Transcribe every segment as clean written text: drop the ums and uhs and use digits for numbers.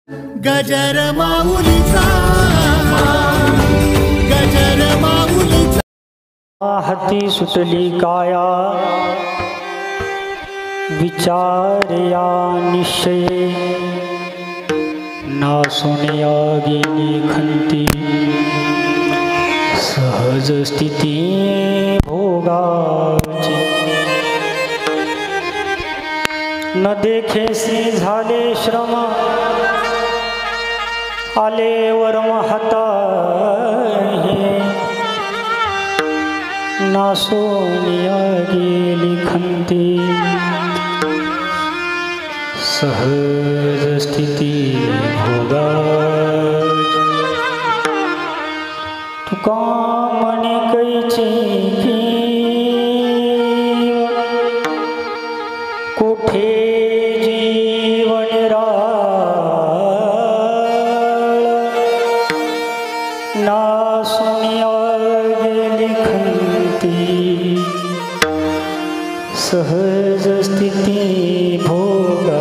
गजर माऊलीचा गजर माऊलीचा हाती सुटली काया विचार या निश्चय ना सोन्या गेली खंती सहज स्थिती भोगाची न देखेसी झाले श्रम आले वर्म हाता ना सोनिया गेली खंती सहज स्थिती भोगाची तुका म्हणे कैची कोठे जीवन ना सोनिया गेली खंती सहज स्थिती भोगा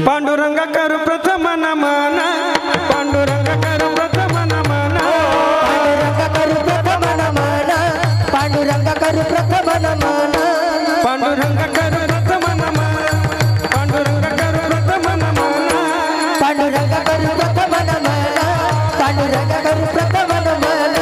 पांडुरंग कर प्रथम नमन पांडुरंग कर प्रथम नमन पांडुरंग कर प्रथम नमन पांडुरंग कर प्रथम नमन पांडुरंग कर प्रथम नमन पांडुरंग कर प्रथम नमन पांडुरंग कर प्रथम नमन पांडुरंग कर प्रथम नमन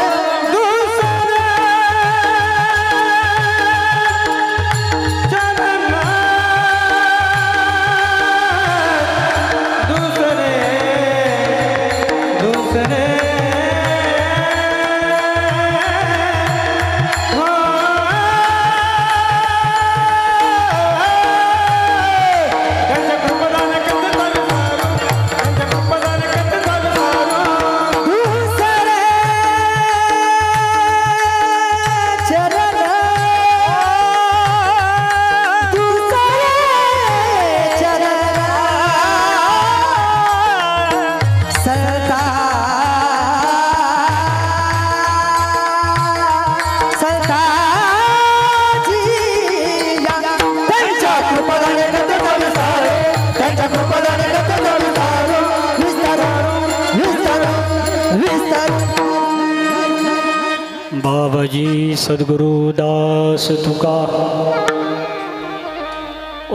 बाबाजी सद्गुरु दास तुका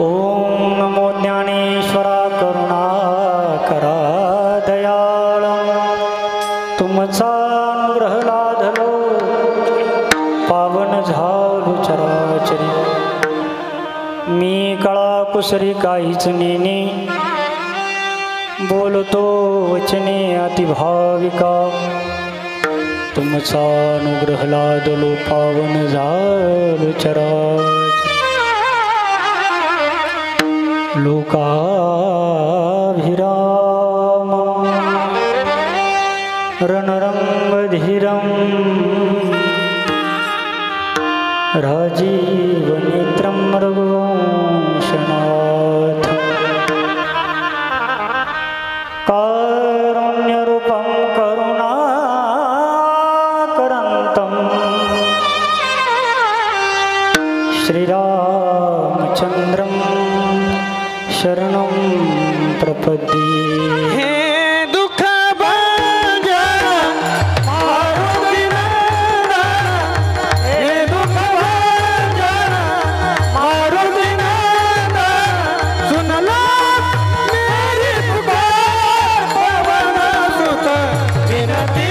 ओम नमो ज्ञानेश्वरा करुणा करा दयाळ तुमचा अनुग्रह लाधलो पावन झालो चराचरी मी कळा कुसरी काहीच नेने बोलतो वचने अतिभाविका तुमचा अनुग्रह लादलो पावन झालो चराचर लोकाभिराम रणरंगधीरम राजीवनेत्रं रघुवंशनाथ कारुण्यरूपं करुणाकरन्तं श्रीरामचन्द्रं शरणं प्रपद्ये हे दुःख भंजन मारुती नंदन हे दुःख भंजन मारुती नंदन सुनला मेरी पुकार पवन सुत विनती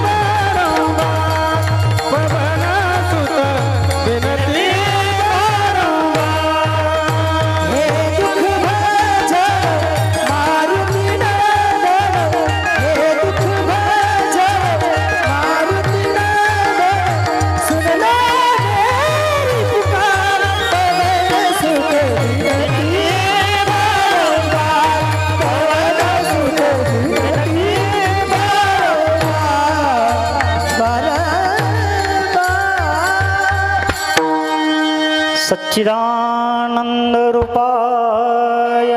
बारंबार पवन सुत विनती बारंबार हे दुःख भंजन मारुती नंदन हे दुःख भंजन मारुती नंदन सुनला मेरी पुकार पवन सुत विनती बारंबार पवन सुत विनती बारंबार सच्चिदानंद रूपाय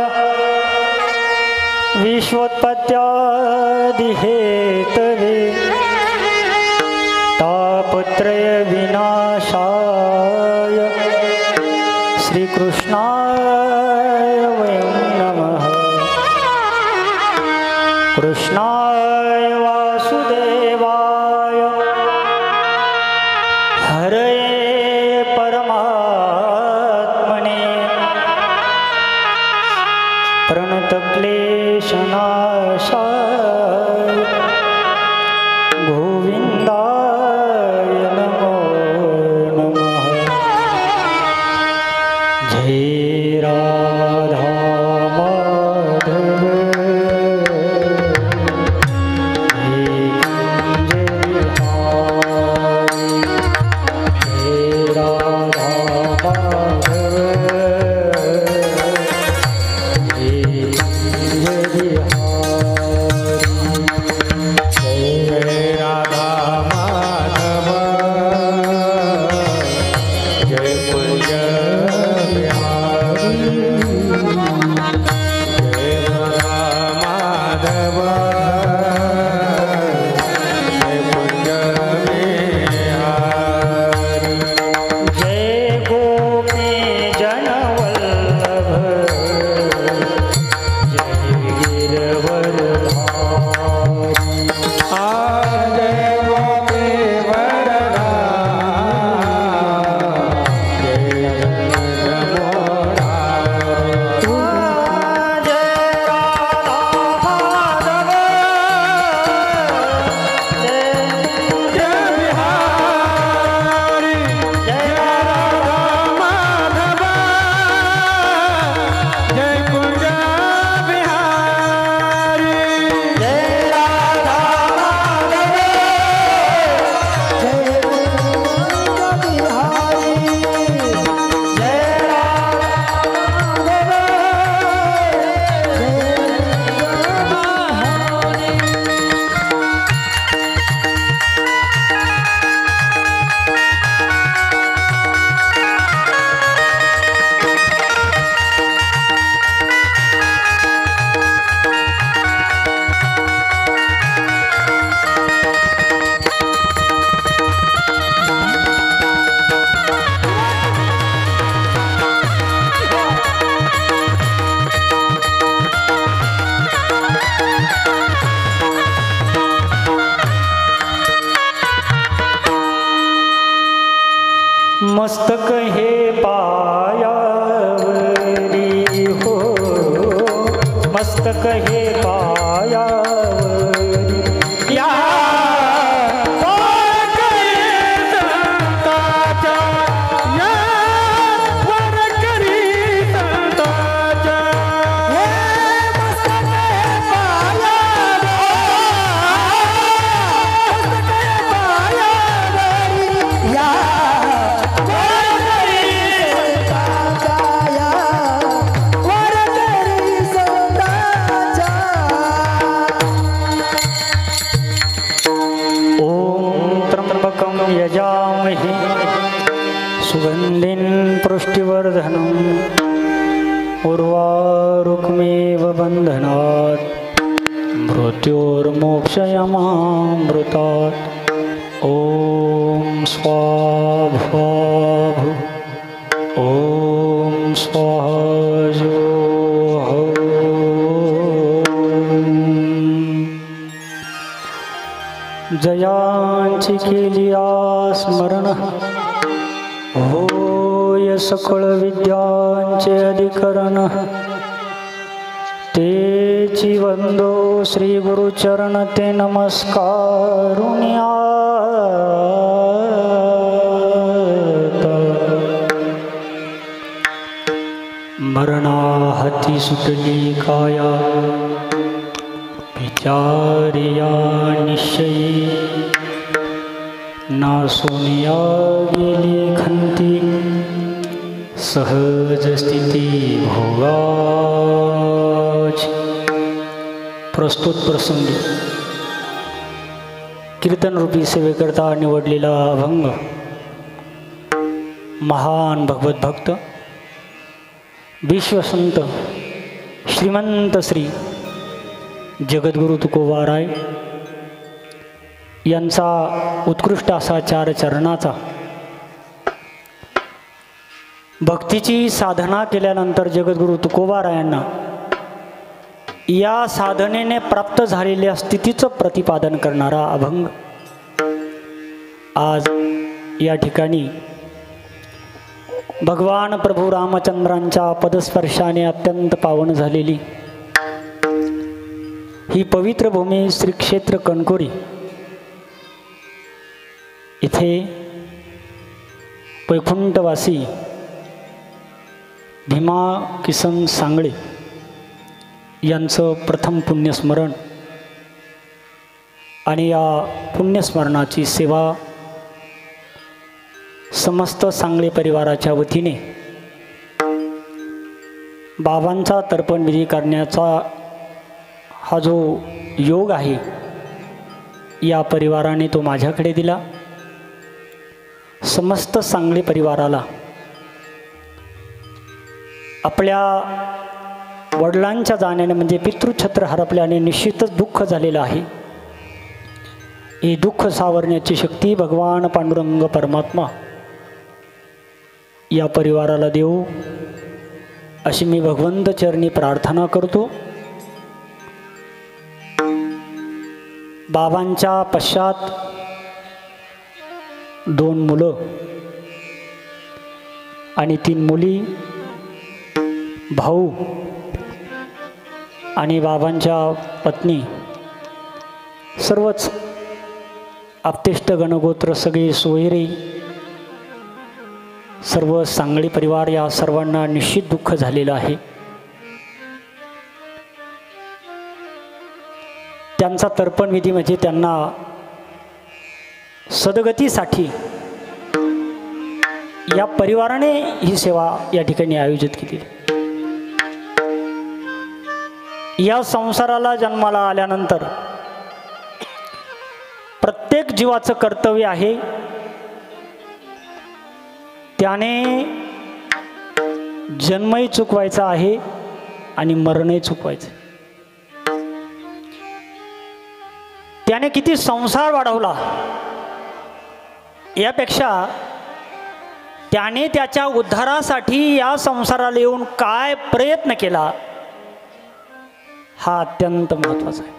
विश्वोत्पत्त्यादि हेतवे तापत्रय विनाशाय श्रीकृष्णाय वयं कृष्णाय वासुदेवाय हरये परमात्मने प्रणतक्लेशनाशाय गोविन्दाय नमो नमः। जय राधा माधव मस्तक हे पायावरी हो, मस्तक हे पायावरी या यजामहे सुगन्धिं पुष्टिवर्धनम् उर्वारुकमेव बन्धनात् मृत्योर्मोक्षयमामृतात्। ॐ स्वाहा ॐ स्वाहा जयांची केली स्मरण होय सकळ विद्यांचे अधिकरण। तेची वंदो श्री गुरुचरण ते नमस्कारुण्यात। मरणाहती सुटली काया विचारिया निश्चयी। नासुनिया गेली खंती सहज स्थिती भोगाच। प्रस्तुत प्रसंगी कीर्तन रूपी सेवेकरता निवडलेला अभंग महान भगवत भक्त विश्वसंत श्रीमंत श्री जगद्गुरु तुकोबाराय यांचा उत्कृष्ट असा चार चरणाचा भक्तीची साधना केल्यानंतर जगद्गुरु तुकोबारायांना या साधनेने प्राप्त झालेल्या स्थितीचं प्रतिपादन करणारा अभंग आज या ठिकाणी भगवान प्रभू रामचंद्रांच्या पदस्पर्शाने अत्यंत पावन झालेली ही पवित्र भूमी श्री क्षेत्र कणकोरी इथे वैकुंठवासी भीमा किसन सांगळे यांचं प्रथम पुण्यस्मरण आणि या पुण्यस्मरणाची सेवा समस्त सांगळे परिवाराच्या वतीने बाबांचा तर्पण विधी करण्याचा हा जो योग आहे या परिवाराने तो माझ्याकडे दिला. समस्त सांगळे परिवाराला आपल्या वडिलांच्या जाण्याने म्हणजे पितृछत्र हरपल्याने निश्चितच दुःख झालेलं आहे. हे दुःख सावरण्याची शक्ती भगवान पांडुरंग परमात्मा या परिवाराला देऊ अशी मी भगवंत चरणी प्रार्थना करतो. बाबांच्या पश्चात 2 मुलं आणि 3 मुली, भाऊ आणि बाबांच्या पत्नी, सर्वच आप्तेष्ट गणगोत्र सगळे सोयरे, सर्व सांगळे परिवार या सर्वांना निश्चित दुःख झालेलं आहे. त्यांचा तर्पण विधी म्हणजे त्यांना सद्गतीसाठी या परिवाराने ही सेवा या ठिकाणी आयोजित केली. या संसाराला जन्माला आल्यानंतर प्रत्येक जीवाचं कर्तव्य आहे त्याने जन्मही चुकवायचा आहे आणि मरणही चुकवायचं. त्याने किती संसार वाढवला यापेक्षा त्याने त्याच्या उद्धारासाठी या संसाराला येऊन काय प्रयत्न केला हा अत्यंत महत्त्वाचा आहे.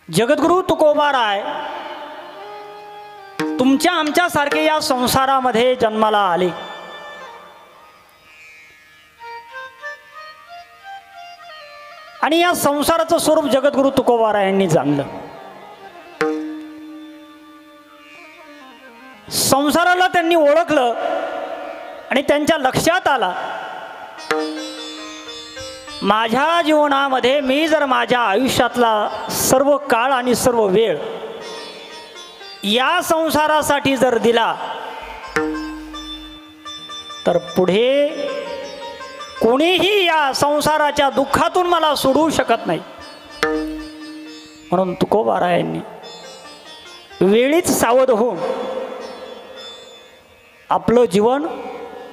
जगद्गुरु तुकोबाराय तुमच्या आमच्यासारखे या संसारामध्ये जन्माला आले. आणि या संसाराचं स्वरूप जगद्गुरु तुकोबारायांनी जाणलं. संसाराला त्यांनी ओळखलं आणि त्यांच्या लक्षात आला माझ्या जीवनामध्ये मी जर माझ्या आयुष्यातला सर्व काळ आणि सर्व वेळ या संसारासाठी जर दिला तर पुढे कोणीही या संसाराच्या दुःखातून मला सोडवू शकत नाही. म्हणून तुकोबारायांनी वेळीच सावध होऊन आपलं जीवन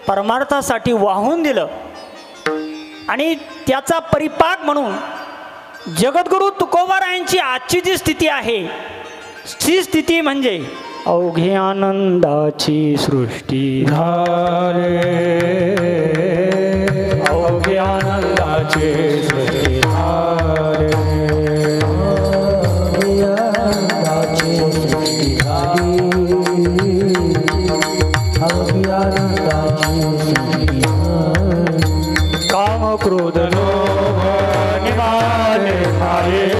परमार्थासाठी वाहून दिलं आणि त्याचा परिपाक म्हणून जगद्गुरु तुकोबारायांची आजची जी स्थिती आहे ती स्थिती म्हणजे अवघे आनंदाची सृष्टी झाले, अवघे आनंदाची सृष्टी झाले, अवघे आनंदाची सृष्टी झाली, अवघे आनंदाची सृष्टी झाली. काम क्रोध लोभ निवाले माये,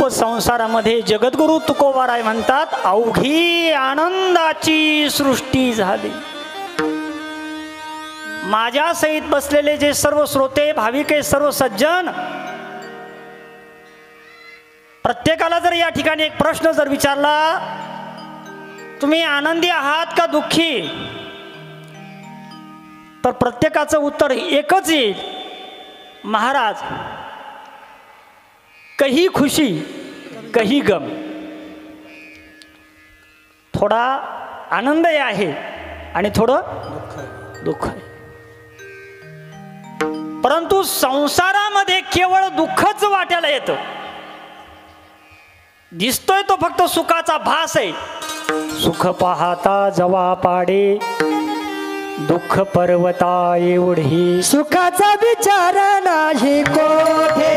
संसारामध्ये जगद्गुरु तुकोबाराय म्हणतात अवघी आनंदाची सृष्टी झाली. माझ्या सहित बसलेले जे सर्व श्रोते भाविक सर्व सज्जन प्रत्येकाला जर या ठिकाणी एक प्रश्न जर विचारला, तुम्ही आनंदी आहात का दुःखी, तर प्रत्येकाचं उत्तर एकच येईल, महाराज कहीं खुशी कहीं गम. थोडा आनंद आहे आणि थोडं दुःख आहे. परंतु संसारामध्ये केवळ दुःखच वाट्याला येतं. दिसतोय तो फक्त सुखाचा भास आहे. सुख पाहता जवा पाडे, दुःख पर्वता एवढी. सुखाचा विचार नाही कोठे,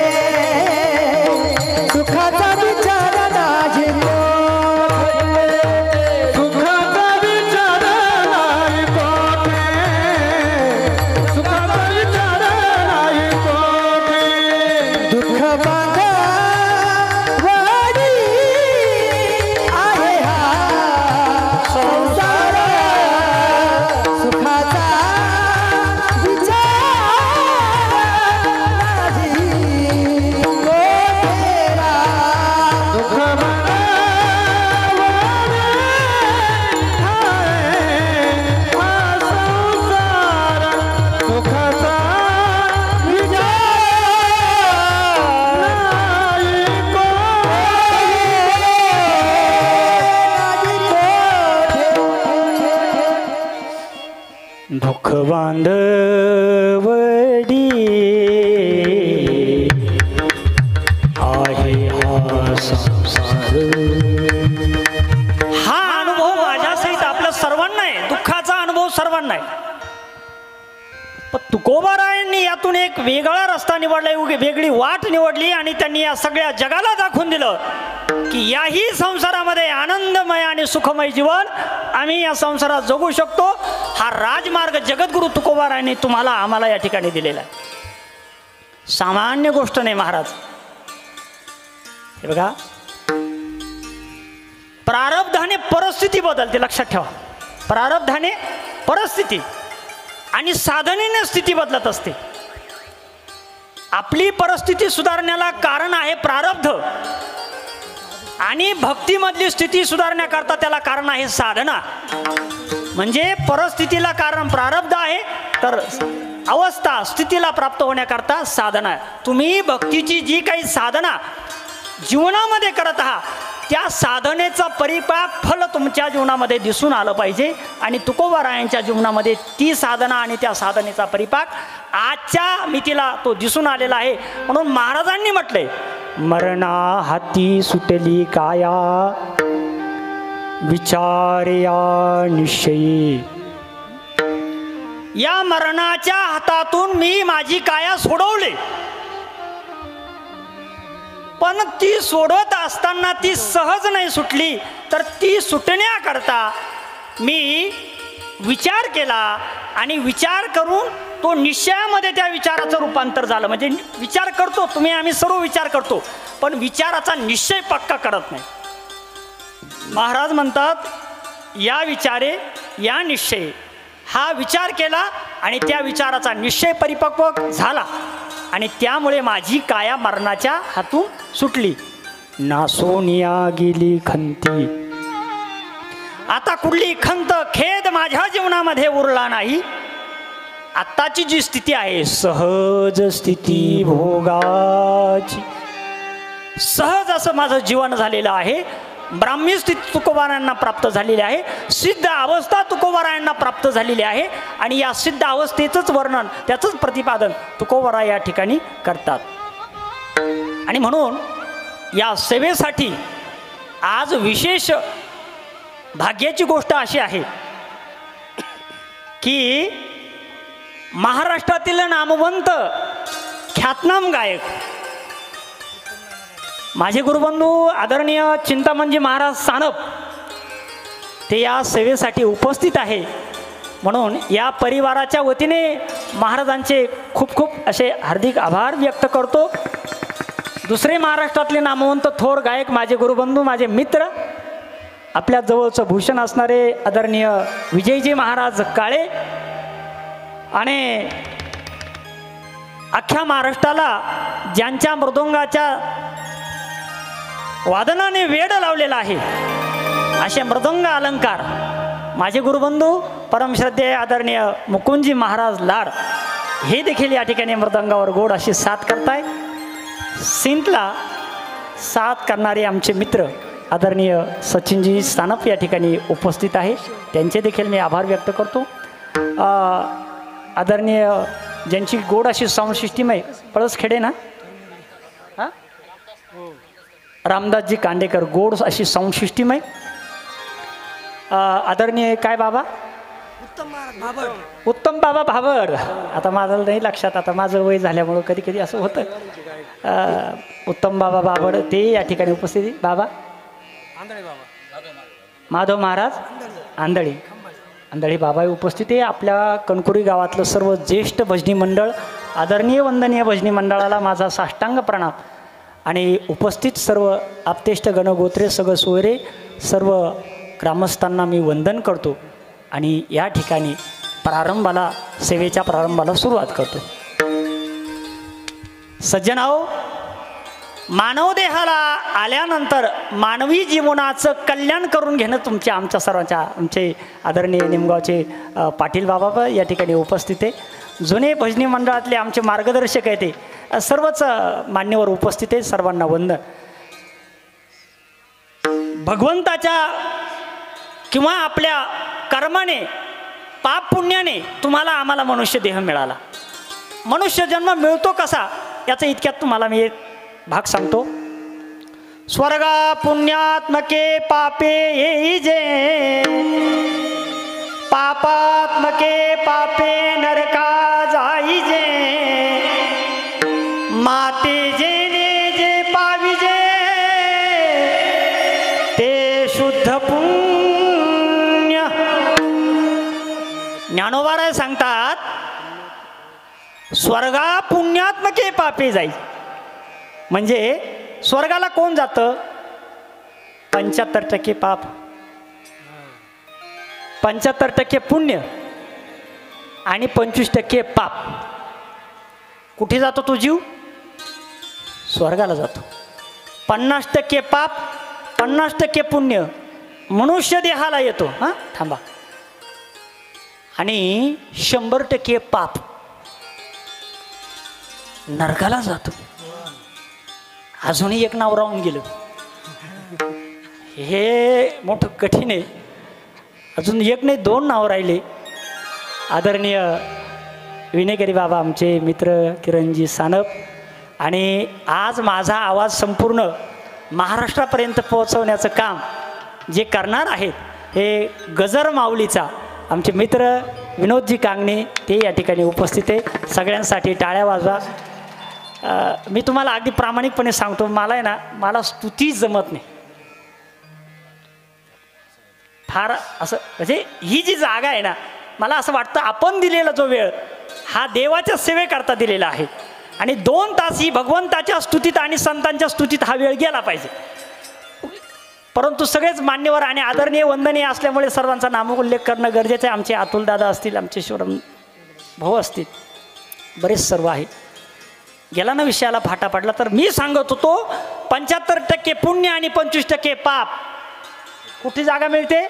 सुखाचा विचार नाही कोठे, सुखाचा विचार नाही कोठे, सुखाचा विचार नाही कोठे. दुःख बांधा वाडी आहे हा संसार, सुखाचा विचार नाही कोठेरा. दुःख भरा हा संसार, सुखाचा विचार नाही दुःख बांधवडी आहे हा संसार. हा अनुभव माझ्यासहित आपल्या सर्वांना आहे. दुःखाचा अनुभव सर्वांना आहे. पण तुकोबारायांनी यातून एक वेगळा रस्ता निवडला, वेगळी वाट निवडली आणि त्यांनी या सगळ्या जगाला दाखवून दिलं की याही संसारामध्ये आनंदमय आणि सुखमय जीवन आम्ही या संसारात जगू शकतो. हा राजमार्ग जगद्गुरु तुकोबारायांनी तुम्हाला आम्हाला या ठिकाणी दिलेला आहे. सामान्य गोष्ट नाही महाराज. हे बघा, प्रारब्धाने परिस्थिती बदलते, लक्षात ठेवा. प्रारब्धाने परिस्थिती आणि साधनेने स्थिती बदलत असते. आपली परिस्थिती सुधारण्याला कारण आहे प्रारब्ध, आणि भक्तीमधली स्थिती सुधारण्याकरता त्याला कारण आहे साधना. म्हणजे परिस्थितीला कारण प्रारब्ध आहे, तर अवस्था स्थितीला प्राप्त होण्याकरता साधना आहे. तुम्ही भक्तीची जी काही साधना जीवनामध्ये करत आहात, त्या साधनेचा परिपाक फल तुमच्या जीवनामध्ये दिसून आलं पाहिजे. आणि तुकोबारायांच्या जीवनामध्ये ती साधना आणि त्या साधनेचा परिपाक आजच्या मितीला तो दिसून आलेला आहे. म्हणून महाराजांनी म्हटले, मरणा हाती सुटली काया, विचार्या निश्चयी. या मरणाच्या हातातून मी माझी काया सोडवले, पण ती सोडवत असताना ती सहज नाही सुटली, तर ती सुटण्याकरता मी विचार केला आणि विचार करून तो निश्चयामध्ये त्या विचाराचं रूपांतर झालं. म्हणजे विचार करतो तुम्ही, आम्ही सर्व विचार करतो, पण विचाराचा निश्चय पक्का करत नाही. महाराज म्हणतात, या विचारे या निश्चय, हा विचार केला आणि त्या विचाराचा निश्चय परिपक्व झाला आणि त्यामुळे माझी काया मरणाच्या हातून सुटली. नासोनिया गेली खंती. आता कुठली खंत खेद माझ्या जीवनामध्ये उरला नाही. आत्ताची जी स्थिती आहे, सहज स्थिती भोगाची, सहज असं माझं जीवन झालेलं आहे. ब्राह्मी स्थिती तुकोबारायांना प्राप्त झालेली आहे. सिद्ध अवस्था तुकोबारायांना प्राप्त झालेली आहे. आणि या सिद्ध अवस्थेचंच वर्णन, त्याचंच प्रतिपादन तुकोबारा या ठिकाणी करतात. आणि म्हणून या सेवेसाठी आज विशेष भाग्याची गोष्ट अशी आहे की महाराष्ट्रातील नामवंत ख्यातनाम गायक माझे गुरुबंधू आदरणीय चिंतामणजी महाराज सानप, ते या सेवेसाठी उपस्थित आहे. म्हणून या परिवाराच्या वतीने महाराजांचे खूप खूप असे हार्दिक आभार व्यक्त करतो. दुसरे महाराष्ट्रातले नामवंत थोर गायक माझे गुरुबंधू, माझे मित्र, आपल्या जवळचं भूषण असणारे आदरणीय विजयजी महाराज काळे, आणि अख्ख्या महाराष्ट्राला ज्यांच्या मृदुंगाच्या वादनाने वेड लावलेला आहे असे मृदंग अलंकार माझे गुरुबंधू परमश्रद्धेय आदरणीय मुकुंदजी महाराज लाड हे देखील या ठिकाणी मृदंगावर गोड अशी साथ करताय. सिंथला साथ करणारे आमचे मित्र आदरणीय सचिनजी सानप या ठिकाणी उपस्थित आहे. त्यांचे देखील मी आभार व्यक्त करतो. आदरणीय ज्यांची गोड अशी साऊंड सिस्टीम आहे पळसखेडे ना हां रामदासजी कांडेकर गोड अशी साऊंड सिस्टीम आहे. आदरणीय काय बाबा उत्तम बाबा भाबड. आता माझं नाही लक्षात, आता माझं वय झाल्यामुळं कधी कधी असं होतं. उत्तम बाबा भाबड ते या ठिकाणी उपस्थित. बाबा माधव महाराज आंधळी बाबा उपस्थित आहे. आपल्या कणकुरी गावातलं सर्व ज्येष्ठ भजनी मंडळ आदरणीय वंदनीय भजनी मंडळाला माझा साष्टांग प्रणाम आणि उपस्थित सर्व आप्तेष्ट गणगोत्रे सगळं सोयरे सर्व ग्रामस्थांना मी वंदन करतो आणि या ठिकाणी सेवेच्या प्रारंभाला सुरुवात करतो. सज्जनाओ, मानव देहाला आल्यानंतर मानवी जीवनाचं कल्याण करून घेणं आमच्या सर्वांच्या आमचे आदरणीय निमगावचे पाटील बाबा या ठिकाणी उपस्थित आहे. जुने भजनी मंडळातले आमचे मार्गदर्शक आहेत ते सर्वच मान्यवर उपस्थित आहे. सर्वांना वंदन. भगवंताच्या किंवा आपल्या कर्माने पाप पुण्याने तुम्हाला आम्हाला मनुष्य देह मिळाला. मनुष्य जन्म मिळतो कसा याचा इतक्यात तुम्हाला मी एक भाग सांगतो. स्वर्गा पुण्यात्मके पापे येई जे पापात्मके पापे नरका जाई जे माते जेने जे पाविजे ते शुद्ध पुण्य. ज्ञानोबाराय सांगतात स्वर्गा पुण्यात्मके पापे जाई म्हणजे स्वर्गाला कोण जातं? 75% पाप 75% पुण्य आणि 25% पाप. कुठे जातो तो जीव? स्वर्गाला जातो. 50% पाप 50% पुण्य मनुष्य देहाला येतो. हां थांबा. आणि 100% पाप नरकाला जातो. अजूनही एक नाव राहून गेलं. हे मोठं कठीण आहे. अजून एक नाही 2 नाव राहिले. आदरणीय विनेकरी बाबा आमचे मित्र किरणजी सानप आणि आज माझा आवाज संपूर्ण महाराष्ट्रापर्यंत पोहोचवण्याचं काम जे करणार आहेत हे गजर माऊलीचा आमचे मित्र विनोदजी कांगणे ते या ठिकाणी उपस्थित आहे. सगळ्यांसाठी टाळ्या वाजवा. मी तुम्हाला अगदी प्रामाणिकपणे सांगतो, मला आहे ना मला स्तुती जमत नाही फार असं. म्हणजे ही जी जागा आहे ना मला असं वाटतं आपण दिलेला जो वेळ हा देवाच्या सेवेकरता दिलेला आहे आणि 2 तास ही भगवंताच्या स्तुतीत आणि संतांच्या स्तुतीत हा वेळ गेला पाहिजे. परंतु सगळेच मान्यवर आणि आदरणीय वंदनीय असल्यामुळे सर्वांचा नामोल्लेख करणं गरजेचं आहे. आमचे अतुलदादा असतील, आमचे शिवराम भाऊ असतील, बरेच सर्व आहेत. गेला ना विषयाला फाटा पडला. तर मी सांगत होतो 75% पुण्य आणि 25% पाप. कुठे जागा मिळते?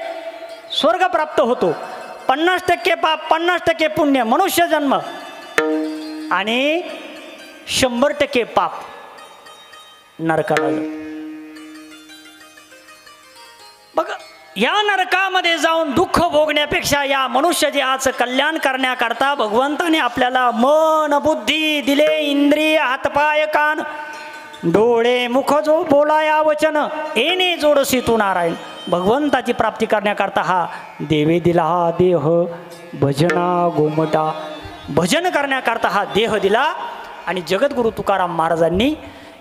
स्वर्ग प्राप्त होतो. 50% पाप 50% पुण्य मनुष्य जन्म आणि 100% पाप नरकाला जातो. बघ या नरकामध्ये जाऊन दुःख भोगण्यापेक्षा या मनुष्य देहाचं कल्याण करण्याकरता भगवंताने आपल्याला मन बुद्धी दिले, इंद्रिय हातपाय कान डोळे मुख जो बोलाया वचन येणे जोडसी तू नारायण. भगवंताची प्राप्ती करण्याकरता हा देवे दिला हा देह भजना गोमटा. भजन करण्याकरता हा देह दिला आणि जगद्गुरु तुकाराम महाराजांनी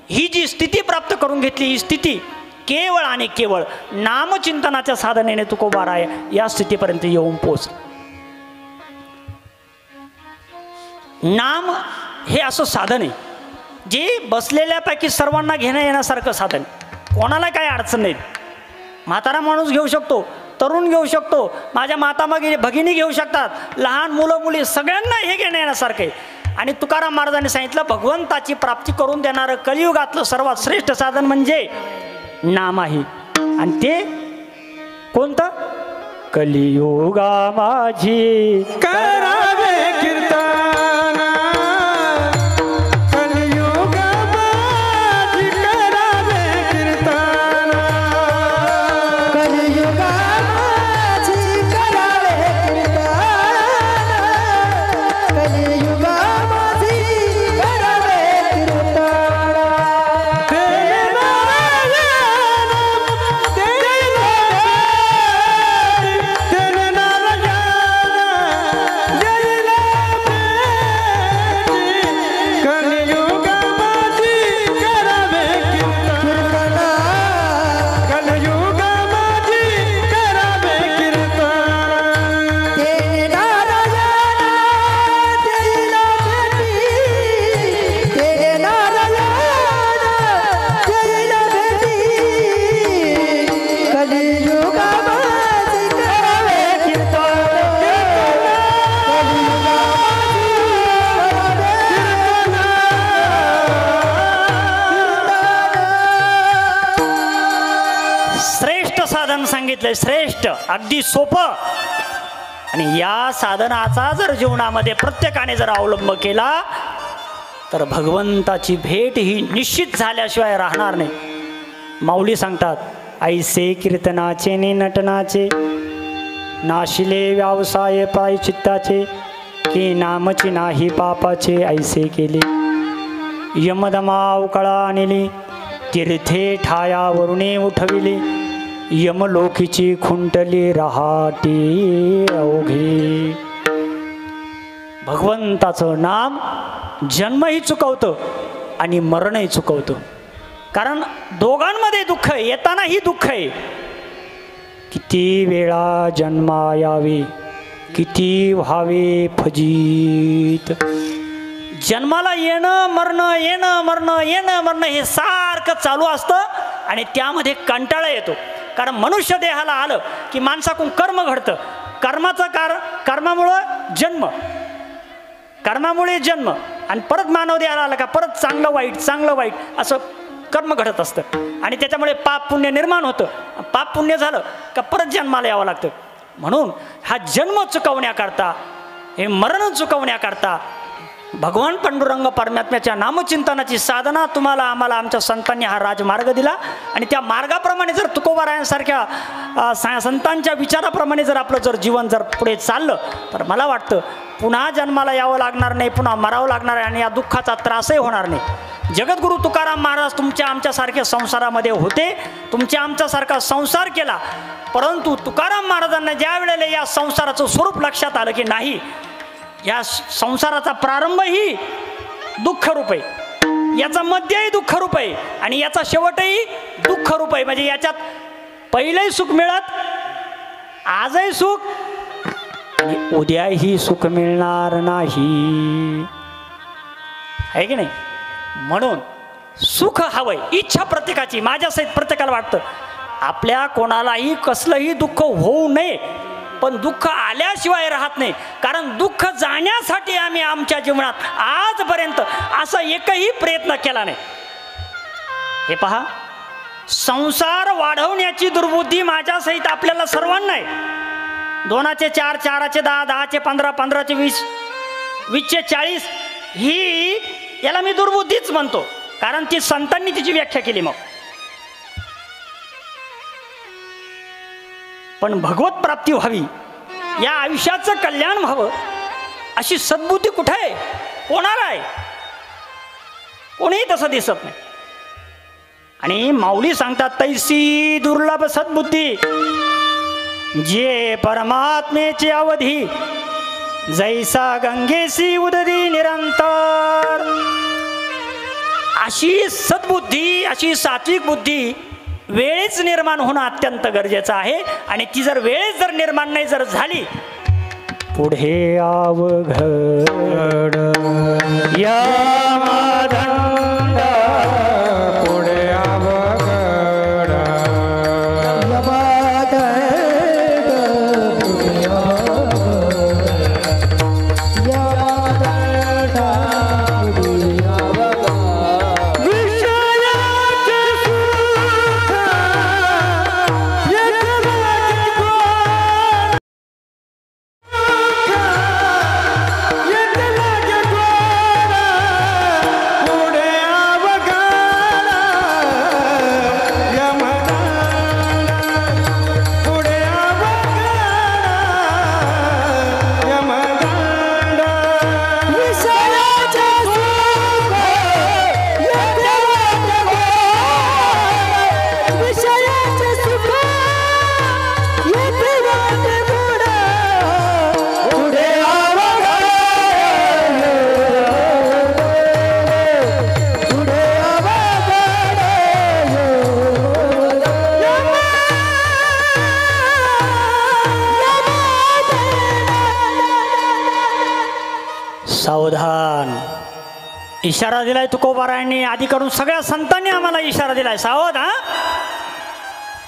ही जी स्थिती प्राप्त करून घेतली ही स्थिती केवळ आणि केवळ नामचिंतनाच्या साधनेने तुकोबाराय या स्थितीपर्यंत येऊन पोच. नाम हे असं साधन आहे जे बसलेल्यापैकी सर्वांना घेणं येण्यासारखं साधन. कोणाला काही अडचण नाही. म्हातारा माणूस घेऊ शकतो, तरुण घेऊ शकतो, माझ्या माता भगिनी घेऊ शकतात, लहान मुलं मुली सगळ्यांना हे घेणं येण्यासारखं आहे. आणि तुकाराम महाराजांनी सांगितलं भगवंताची प्राप्ती करून देणारं कलियुगातलं सर्वात श्रेष्ठ साधन म्हणजे नाम आहे. आणि ते कोणतं? कलियुगा माझी करावे कीर्तन कलियुगा माझी करावे कीर्तन कलियुगा माझी करावे कीर्तन कलियुगा माझी करावे कीर्तन तेरे नारायण तेरे नारायण जयला कलियुगा माझी करावे कीर्तन कलियुगा माझी करावे कीर्तन ते नारायण देईला भेटी ते नारायण देईला भेटी कलियुगा माझी करावे कीर्तन कलियुगा श्रेष्ठ साधन सांगितलंय, श्रेष्ठ, अगदी सोपं. आणि या साधनाचा जर जीवनामध्ये प्रत्येकाने जर अवलंब केला तर भगवंताची भेट ही निश्चित झाल्याशिवाय राहणार नाही. माऊली सांगतात, ऐसे कीर्तनाचे नि नटनाचे नाशिले व्यवसाय प्रायचित्ताचे की नामची नाही पापाचे ऐसे केले. यमदमाव कळा आणली तीर्थे ठायावरुणे उठविले यमलोकीची खुंटली रहाटी अवघे. भगवंताचं नाम जन्मही चुकवतं आणि मरणही चुकवतं. कारण दोघांमध्ये दुःख आहे, येतानाही दुःख आहे. किती वेळा जन्मा यावे किती व्हावे फजित. जन्माला येणं मरणं येणं मरणं येणं मरणं हे सारखं चालू असतं आणि त्यामध्ये कंटाळा येतो. कारण मनुष्य देहाला आलं की माणसाकडून कर्म घडतं. कर्मामुळं जन्म, कर्मामुळे जन्म आणि परत मानव देहाला आला का परत चांगलं वाईट असं कर्म घडत असतं आणि त्याच्यामुळे पाप पुण्य निर्माण होतं. पाप पुण्य झालं का परत जन्माला यावं लागतं. म्हणून हा जन्म चुकवण्याकरता, हे मरण चुकवण्याकरता भगवान पांडुरंग परमात्म्याच्या नामचिंतनाची साधना तुम्हाला आम्हाला आमच्या संतांनी हा राजमार्ग दिला. आणि त्या मार्गाप्रमाणे जर तुकोबारायांसारख्या संतांच्या विचाराप्रमाणे जर आपलं जर जीवन जर पुढे चाललं तर मला वाटतं पुन्हा जन्माला यावं लागणार नाही, पुन्हा मरावं लागणार आहे आणि या दुःखाचा त्रासही होणार नाही. जगद्गुरु तुकाराम महाराज तुमच्या आमच्यासारख्या संसारामध्ये होते, तुमच्या आमच्यासारखा संसार केला. परंतु तुकाराम महाराजांना ज्या वेळेला या संसाराचं स्वरूप लक्षात आलं की नाही, या संसाराचा प्रारंभही दुःखरूप आहे, याचा मध्यही दुःखरूप आहे आणि याचा शेवटही दुःखरूप आहे. म्हणजे याच्यात पहिलंही सुख मिळत, आजही सुख आणि उद्याही सुख मिळणार नाही, आहे की नाही. म्हणून सुख हवंय, इच्छा प्रत्येकाची, माझ्यासहित प्रत्येकाला वाटतं आपल्या कोणालाही कसलंही दुःख होऊ नये, पण दुःख आल्याशिवाय राहत नाही. कारण दुःख जाण्यासाठी आम्ही आमच्या जीवनात आजपर्यंत असा एकही प्रयत्न केला नाही. हे पहा, संसार वाढवण्याची दुर्बुद्धी माझ्यासहित आपल्याला सर्वांना आहे. 2चे 4, 4चे 10, 10चे 15, 15चे 20, 20चे 40 ही याला मी दुर्बुद्धीच म्हणतो. कारण ती संतांनी तिची व्याख्या केली. मग पण भगवत प्राप्ती व्हावी, या आयुष्याचं कल्याण व्हावं अशी सद्बुद्धी कुठे आहे, कोणाला आहे? कोणीही तसं दिसत नाही. आणि माऊली सांगतात, तैसी दुर्लभ सद्बुद्धी जे परमात्मेची अवधी, जैसा गंगेसी उदरी निरंतर. अशी सद्बुद्धी, अशी सात्विक बुद्धी वेळेच निर्माण होणं अत्यंत गरजेचं आहे. आणि ती जर वेळेस जर निर्माण नाही जर झाली, पुढे अवघड या माधंड, पुढे अवघड विषयाचे सुख इशारा दिलाय तुकोबारायांनी, आधी करून सगळ्या संतांनी आम्हाला इशारा दिलाय, सावध हा.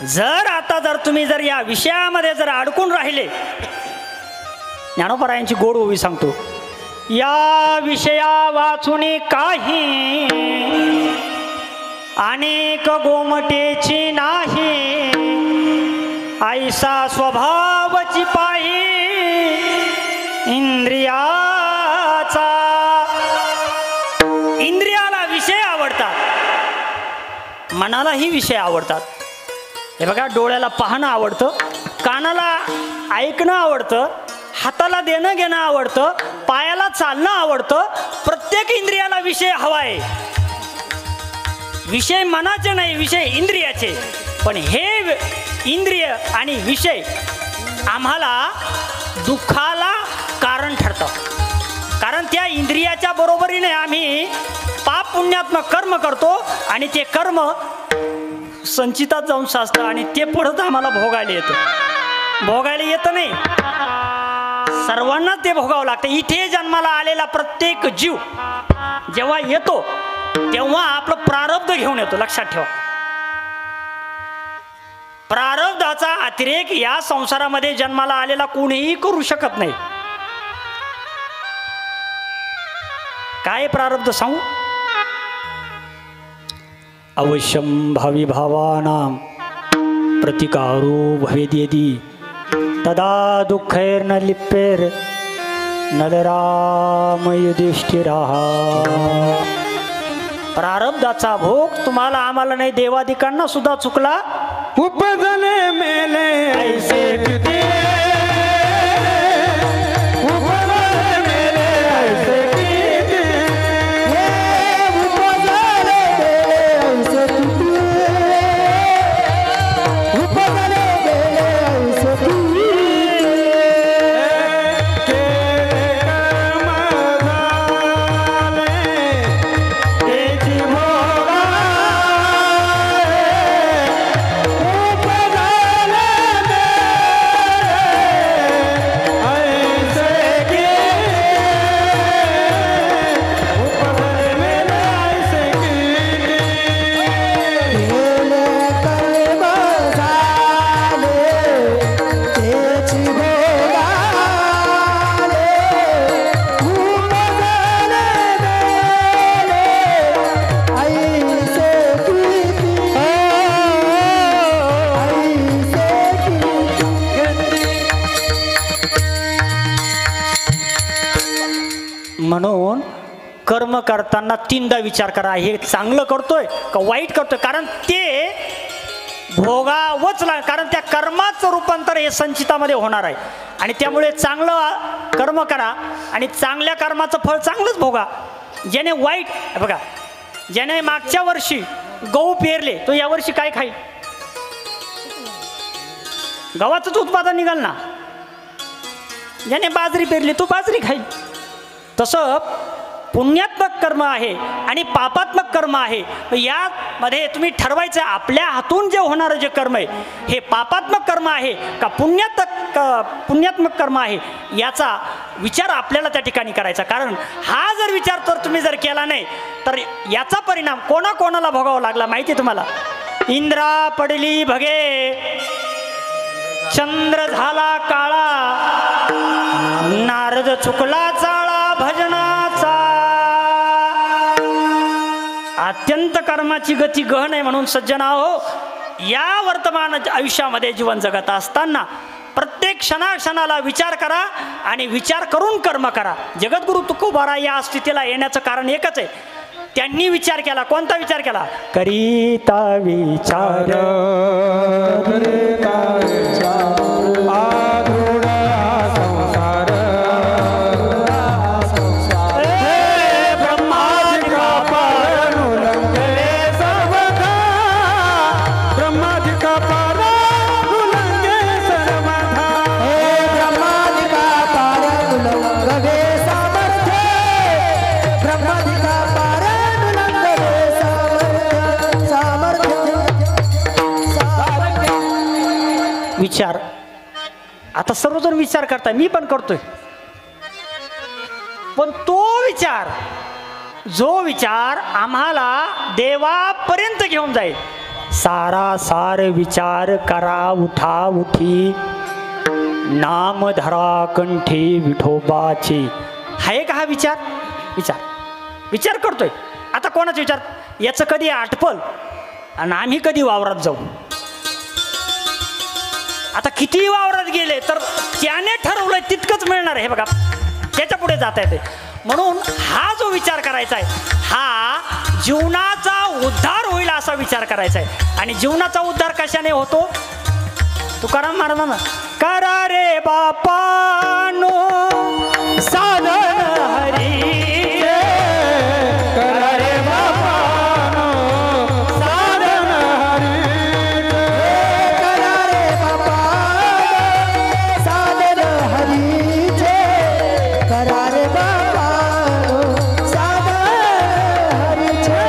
जर तुम्ही या विषयामध्ये जर अडकून राहिले, ज्ञानोबारायांची गोड ओवी सांगतो, या विषया वाचून काही अनेक गोमटेची नाही, ऐसा स्वभावची पाही इंद्रियाचा. इंद्रियाला विषय आवडतात, मनालाही विषय आवडतात. हे बघा, डोळ्याला पाहणं आवडतं, कानाला ऐकणं आवडतं, हाताला देणं घेणं आवडतं, पायाला चालणं आवडतं. प्रत्येक इंद्रियाला विषय हवा आहे. विषय मनाचे नाही, विषय इंद्रियाचे. पण हे इंद्रिय आणि विषय आम्हाला दुःखाला कारण ठरतं. कारण त्या इंद्रियाच्या बरोबरीने आम्ही पाप पुण्यात्मक कर्म करतो आणि ते कर्म संचितात जाऊन साचतं आणि ते पुढं आम्हाला भोगायला येतं. भोगायला येतं नाही, सर्वांना ते भोगावं लागतं. इथे जन्माला आलेला प्रत्येक जीव जेव्हा येतो तेव्हा आपलं प्रारब्ध घेऊन येतो. लक्षात ठेवा, प्रारब्धाचा अतिरेक या संसारामध्ये जन्माला आलेला कोणीही करू शकत नाही. काय प्रारब्ध सांगू? अवश्यम भावी भावानां प्रतिकारो भवेद्यदि तदा दुःखैर्न लिप्येर नलराम युधिष्ठिराः. प्रारब्धाचा भोग तुम्हाला आम्हाला नाही, देवादिकांना सुद्धा चुकला. उपजले मेले ऐसे किती, उपजले मेले ऐसे किती, उपजले मेले ऐसे किती, उपजले मेले ऐसे किती. केले कर्म झाले त्याची भोगा, म्हणून कर्म करताना तीनदा विचार करा, हे चांगलं करतोय का वाईट करतोय. कारण ते भोगावंच लाग, कारण त्या कर्माचं रूपांतर हे संचितामध्ये होणार आहे. आणि त्यामुळे चांगलं कर्म करा आणि चांगल्या कर्माचं फळ चांगलंच भोगा. ज्याने वाईट, बघा, ज्याने मागच्या वर्षी गहू पेरले तो यावर्षी काय खाईल? गव्हाचंच उत्पादन निघाल ना. ज्याने बाजरी पेरली तो बाजरी खाईल. तसं पुण्यात्मक कर्म आहे आणि पापात्मक कर्म आहे. यामध्ये तुम्ही ठरवायचं आपल्या हातून जे होणारं जे कर्म आहे हे पापात्मक कर्म आहे का पुण्यात्मक कर्म आहे, याचा विचार आपल्याला त्या ठिकाणी करायचा. कारण हा जर विचार तुम्ही जर केला नाही तर याचा परिणाम कोणाकोणाला भोगावा लागला माहिती आहे तुम्हाला? इंद्रा पडली भगे, चंद्र झाला काळा, नारद चुकला चाळा भजनाचा. अत्यंत कर्माची गती गहन आहे. म्हणून सज्जना हो, या वर्तमान आयुष्यामध्ये जीवन जगत असताना प्रत्येक क्षणाक्षणाला विचार करा आणि विचार करून कर्म करा. जगद्गुरु तुकोबारा या स्थितीला येण्याचं कारण एकच आहे, त्यांनी विचार केला. कोणता विचार केला? करीता विचार, विचार. आता सर्वजण विचार करताय, मी पण करतोय. पण तो विचार जो विचार आम्हाला देवापर्यंत घेऊन जाईल. सारा सार विचार करा उठा उठी, नाम धरा कंठी विठोबाची. आहे का हा विचार? विचार करतोय. आता कोणाचा विचार? याचं कधी आटपल आणि आम्ही कधी वावरात जाऊ. आता किती वावरात गेले तर त्याने ठरवलंय तितकंच मिळणार आहे. हे बघा, त्याच्या पुढे जाता येते. म्हणून हा जो विचार करायचा आहे हा जीवनाचा उद्धार होईल असा विचार करायचा आहे. आणि जीवनाचा उद्धार कशाने होतो? तुकाराम महाराजांना करा रे बापानो साधन हरी, करा रे बापानो साधन हरी, करा रे बापानो साधन हरीचे, करा रे बापानो साधन हरीचे.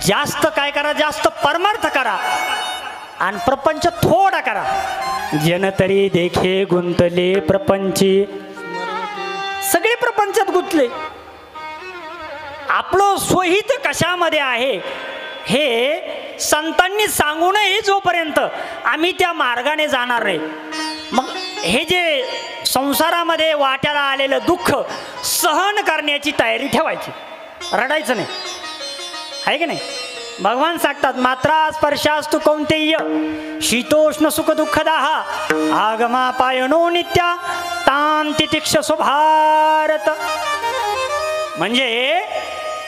जास्त काय करा? जास्त परमार्थ करा आणि प्रपंच थोडा करा. जन तरी देखे गुंतले प्रपंची. सगळे प्रपंचात गुंतले. आपलं स्वहित कशामध्ये आहे हे संतांनी सांगू नये जोपर्यंत आम्ही त्या मार्गाने जाणार नाही. मग हे जे संसारामध्ये वाट्याला आलेलं दुःख सहन करण्याची तयारी ठेवायची, रडायचं नाही. आहे की नाही? भगवान सांगतात मात्रा स्पर्शास्तु कौंतेय शीतोष्ण सुख दुःखदाहा आगमा पायनो नित्या तां तितिक्षसो भारत. म्हणजे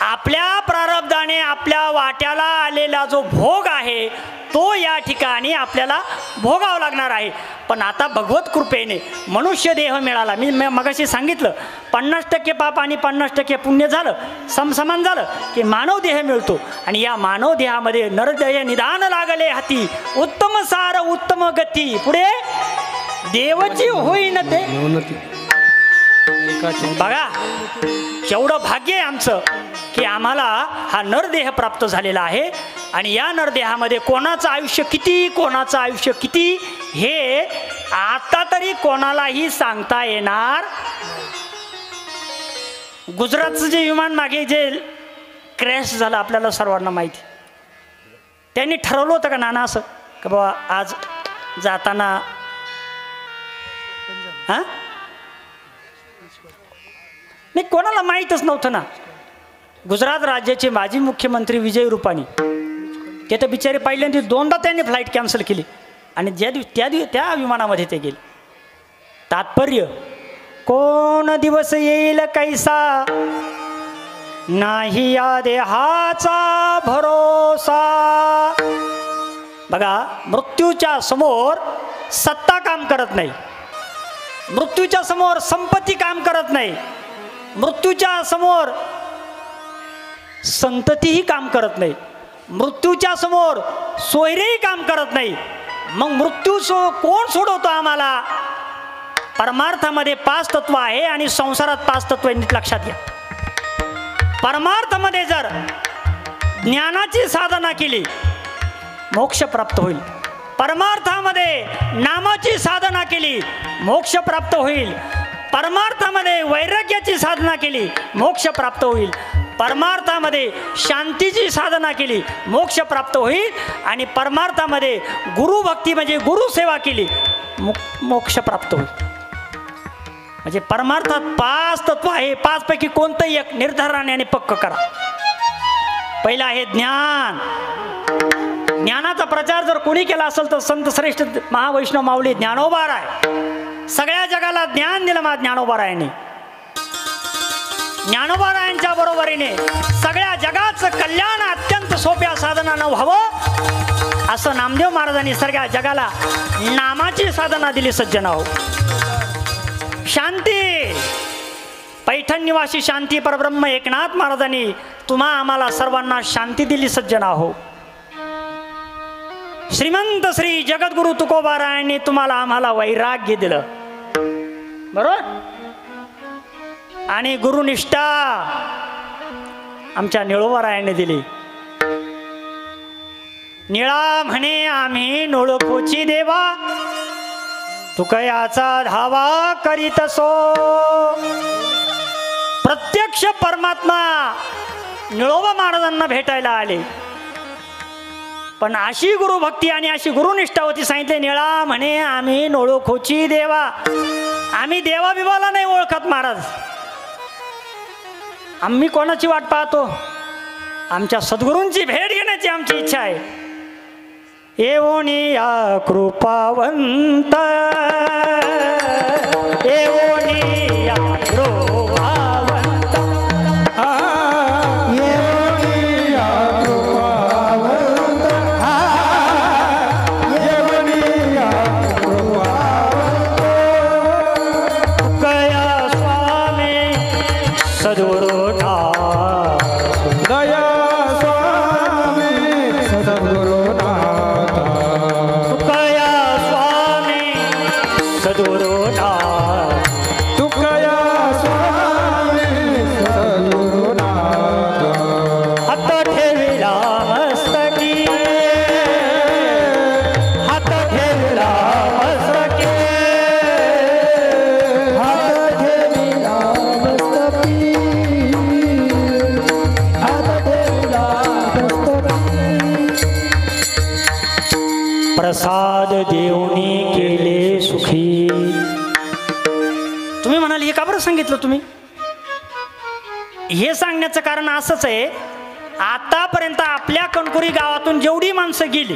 आपल्या प्रारब्धाने आपल्या वाट्याला आलेला जो भोग आहे तो या ठिकाणी आपल्याला भोगावा लागणार आहे. पण आता भगवत कृपेने मनुष्य देह मिळाला. मी मगाशी सांगितलं 50% पाप आणि 50% पुण्य झालं, समसमान झालं की मानव देह मिळतो. आणि या मानव देहामध्ये नरदय निदान लागले हाती, उत्तम सार उत्तम गती, पुढे देवची होईन ते. बघा केवढं भाग्य आहे आमचं की आम्हाला हा नरदेह प्राप्त झालेला आहे. आणि या नरदेहामध्ये कोणाचं आयुष्य किती, कोणाचं आयुष्य किती हे आता तरी कोणालाही सांगता येणार. गुजरातचं जे विमान मागे जे क्रॅश झालं आपल्याला सर्वांना माहिती. त्यांनी ठरवलं होतं का नाना असं की बाबा आज जाताना हां नाही, कोणाला माहीतच नव्हतं ना. गुजरात राज्याचे माजी मुख्यमंत्री विजय रुपानी ते तर बिचारे पहिल्यांदा 2दा त्यांनी फ्लाईट कॅन्सल केली आणि त्या विमानामध्ये ते गेले. तात्पर्य कोण दिवस येईल कैसा नाही या देहाचा भरोसा. बघा मृत्यूच्या समोर सत्ता काम करत नाही, मृत्यूच्या समोर संपत्ती काम करत नाही, मृत्यूच्या समोर संततीही काम करत नाही, मृत्यूच्या समोर सोयरेही काम करत नाही. मग मृत्यू कोण सोडवतो आम्हाला? परमार्थामध्ये 5 तत्व आहे आणि संसारात 5 तत्व नीट लक्षात घ्या. परमार्थामध्ये जर ज्ञानाची साधना केली मोक्ष प्राप्त होईल. परमार्थामध्ये नामाची साधना केली मोक्ष प्राप्त होईल. परमार्थामध्ये वैराग्याची साधना केली मोक्ष प्राप्त होईल. परमार्थामध्ये शांतीची साधना केली मोक्ष प्राप्त होईल. आणि परमार्थामध्ये गुरुभक्ती म्हणजे गुरुसेवा केली मोक्ष प्राप्त होईल. म्हणजे परमार्थात 5 तत्व आहे. 5 पैकी कोणतंही एक निर्धाराने आणि पक्क करा. पहिला आहे ज्ञान. ज्ञानाचा प्रचार जर कोणी केला असेल तर संत श्रेष्ठ महावैष्णव माऊली ज्ञानोबा आहे. सगळ्या जगाला ज्ञान दिलं मा ज्ञानोबा रायाने. ज्ञानोबारायांच्या बरोबरीने सगळ्या जगाचं कल्याण अत्यंत सोप्या साधनानं व्हावं असं नामदेव महाराजांनी सगळ्या जगाला नामाची साधना दिली. सज्जन हो, शांती पैठण निवासी शांती परब्रह्म एकनाथ महाराजांनी तुम्हा आम्हाला सर्वांना शांती दिली. सज्जन हो, श्रीमंत श्री जगद्गुरु तुकोबारायांनी तुम्हाला आम्हाला वैराग्य दिलं. बरोबर. आणि गुरुनिष्ठा आमच्या निळोबारायांनी दिली. निळा म्हणे आम्ही नोळखोची देवा, तुकयाचा धावा करीत सो. प्रत्यक्ष परमात्मा निळोबा महाराजांना भेटायला आले, पण अशी गुरुभक्ती आणि अशी गुरुनिष्ठा होती. सांगितले निळा म्हणे आम्ही नोळखोची देवा, आम्ही देवा बिवाला नाही ओळखत महाराज. आम्ही कोणाची वाट पाहतो? आमच्या सद्गुरूंची भेट घेण्याची आमची इच्छा आहे. एवोनी या कृपावंत, एवोनी या कृपावंत, येवणी या कृपावंत, येवणी या कृपावंत. कया स्वामी सद्गुरुना दया स्वामी सद्गुरुनाथ, कया स्वामी सद्गुरुना तुकया स्वामी सद्गुरुनाथ. हात ठेविला मस्तकी, हात ठेविला मस्तकी, हात ठेविला मस्तकी, हात ठेविला मस्तकी. प्रसाद देऊनी केले सुखी. तुम्ही म्हणाल हे का बरं सांगितलं तुम्ही? हे सांगण्याचं कारण असंच आहे, आतापर्यंत आपल्या कणकुरी गावातून जेवढी माणसं गेली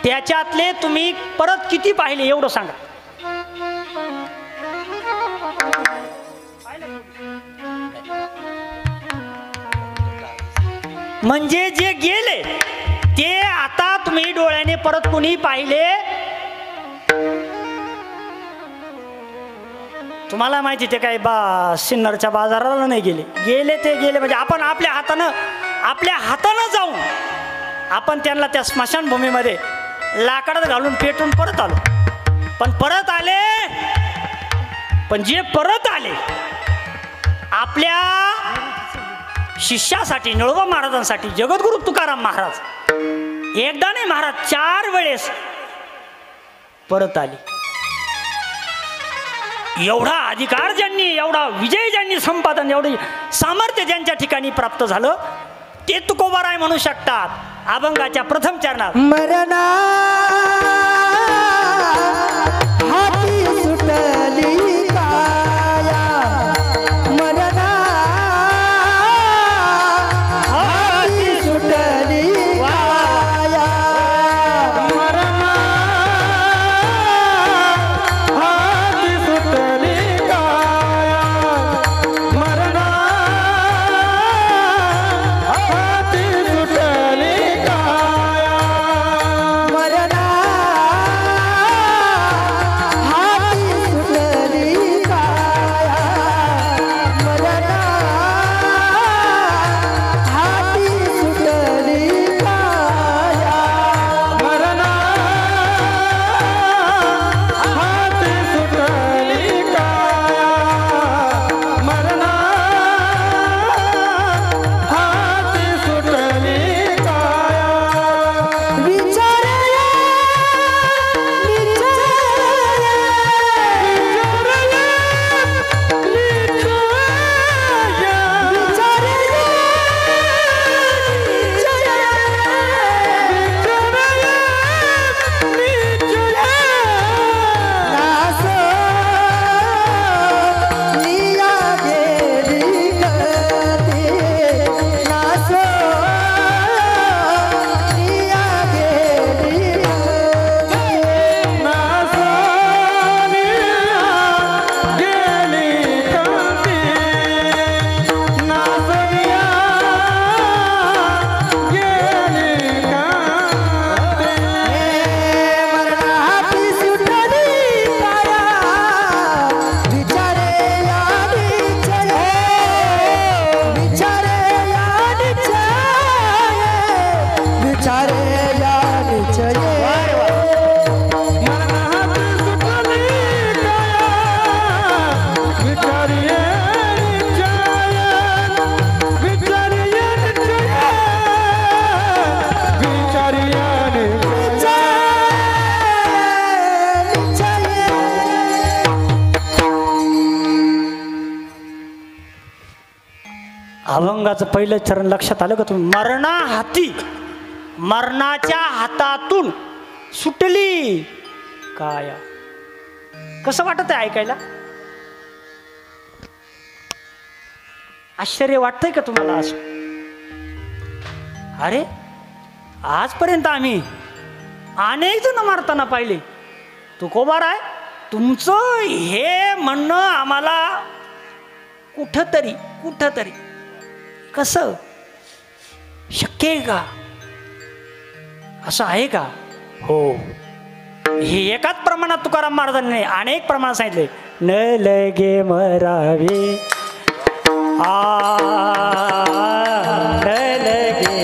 त्याच्यातले तुम्ही परत किती पाहिले एवढं सांगा. म्हणजे जे गेले ते आता तुम्ही डोळ्याने परत कुणी पाहिले? तुम्हाला माहिती ते काय सिन्नरच्या बाजाराला नाही गेले, गेले ते गेले. म्हणजे आपण आपल्या हातानं जाऊन आपण त्यांना त्या स्मशानभूमीमध्ये लाकडात घालून पेटून परत आलो. पण परत आले, पण जे परत आले आपल्या शिष्यासाठी, निळोबा महाराजांसाठी, जगद्गुरु तुकाराम महाराज एकदा नाही महाराज 4 वेळेस परत आले. एवढा अधिकार ज्यांनी, एवढा विजय ज्यांनी संपादन, एवढे सामर्थ्य ज्यांच्या ठिकाणी प्राप्त झालं ते तुकोबाराय म्हणू शकतात. अभंगाच्या प्रथम चरणात मरणा हाती सुटली काया, मरणा हाती सुटली काया, मरणा हाती सुटली काया, मरणा हाती सुटली काया, मरणा हाती सुटली अभंगाचं पहिलं चरण लक्षात आलं का तुम्ही? मरणा हाती, मरणाच्या हातातून सुटली काया. कसं वाटत आहे ऐकायला? आश्चर्य वाटतंय का तुम्हाला असं? अरे आजपर्यंत आम्ही अनेक जण मारताना पाहिले, तुकोबाराय तुमचं हे म्हणणं आम्हाला कुठंतरी कसं शक्य आहे का? असं आहे का? हो, हे एकाच प्रमाणात तुकाराम महाराजांनी अनेक प्रमाणात सांगितले. न लगे मरावे न लगे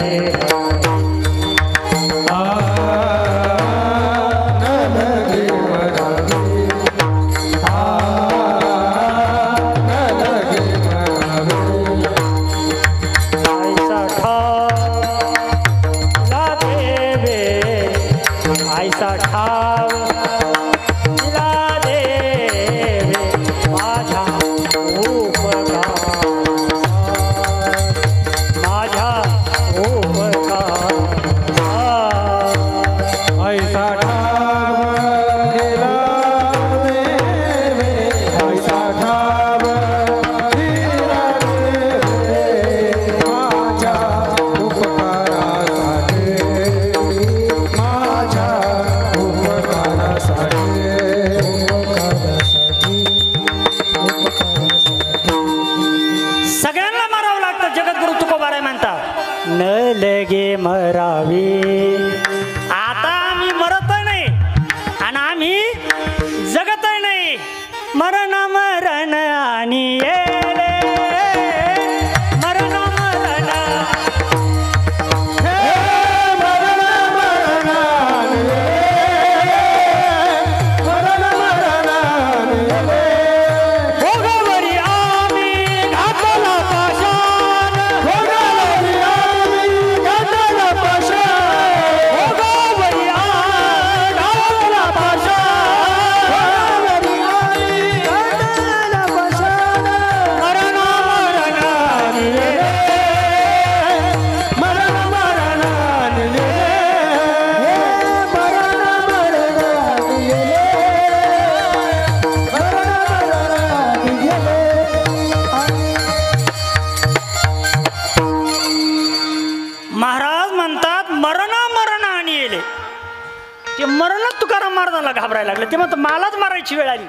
घाबरायला लागले. ते म्हणतो मलाच मारायची वेळ आली.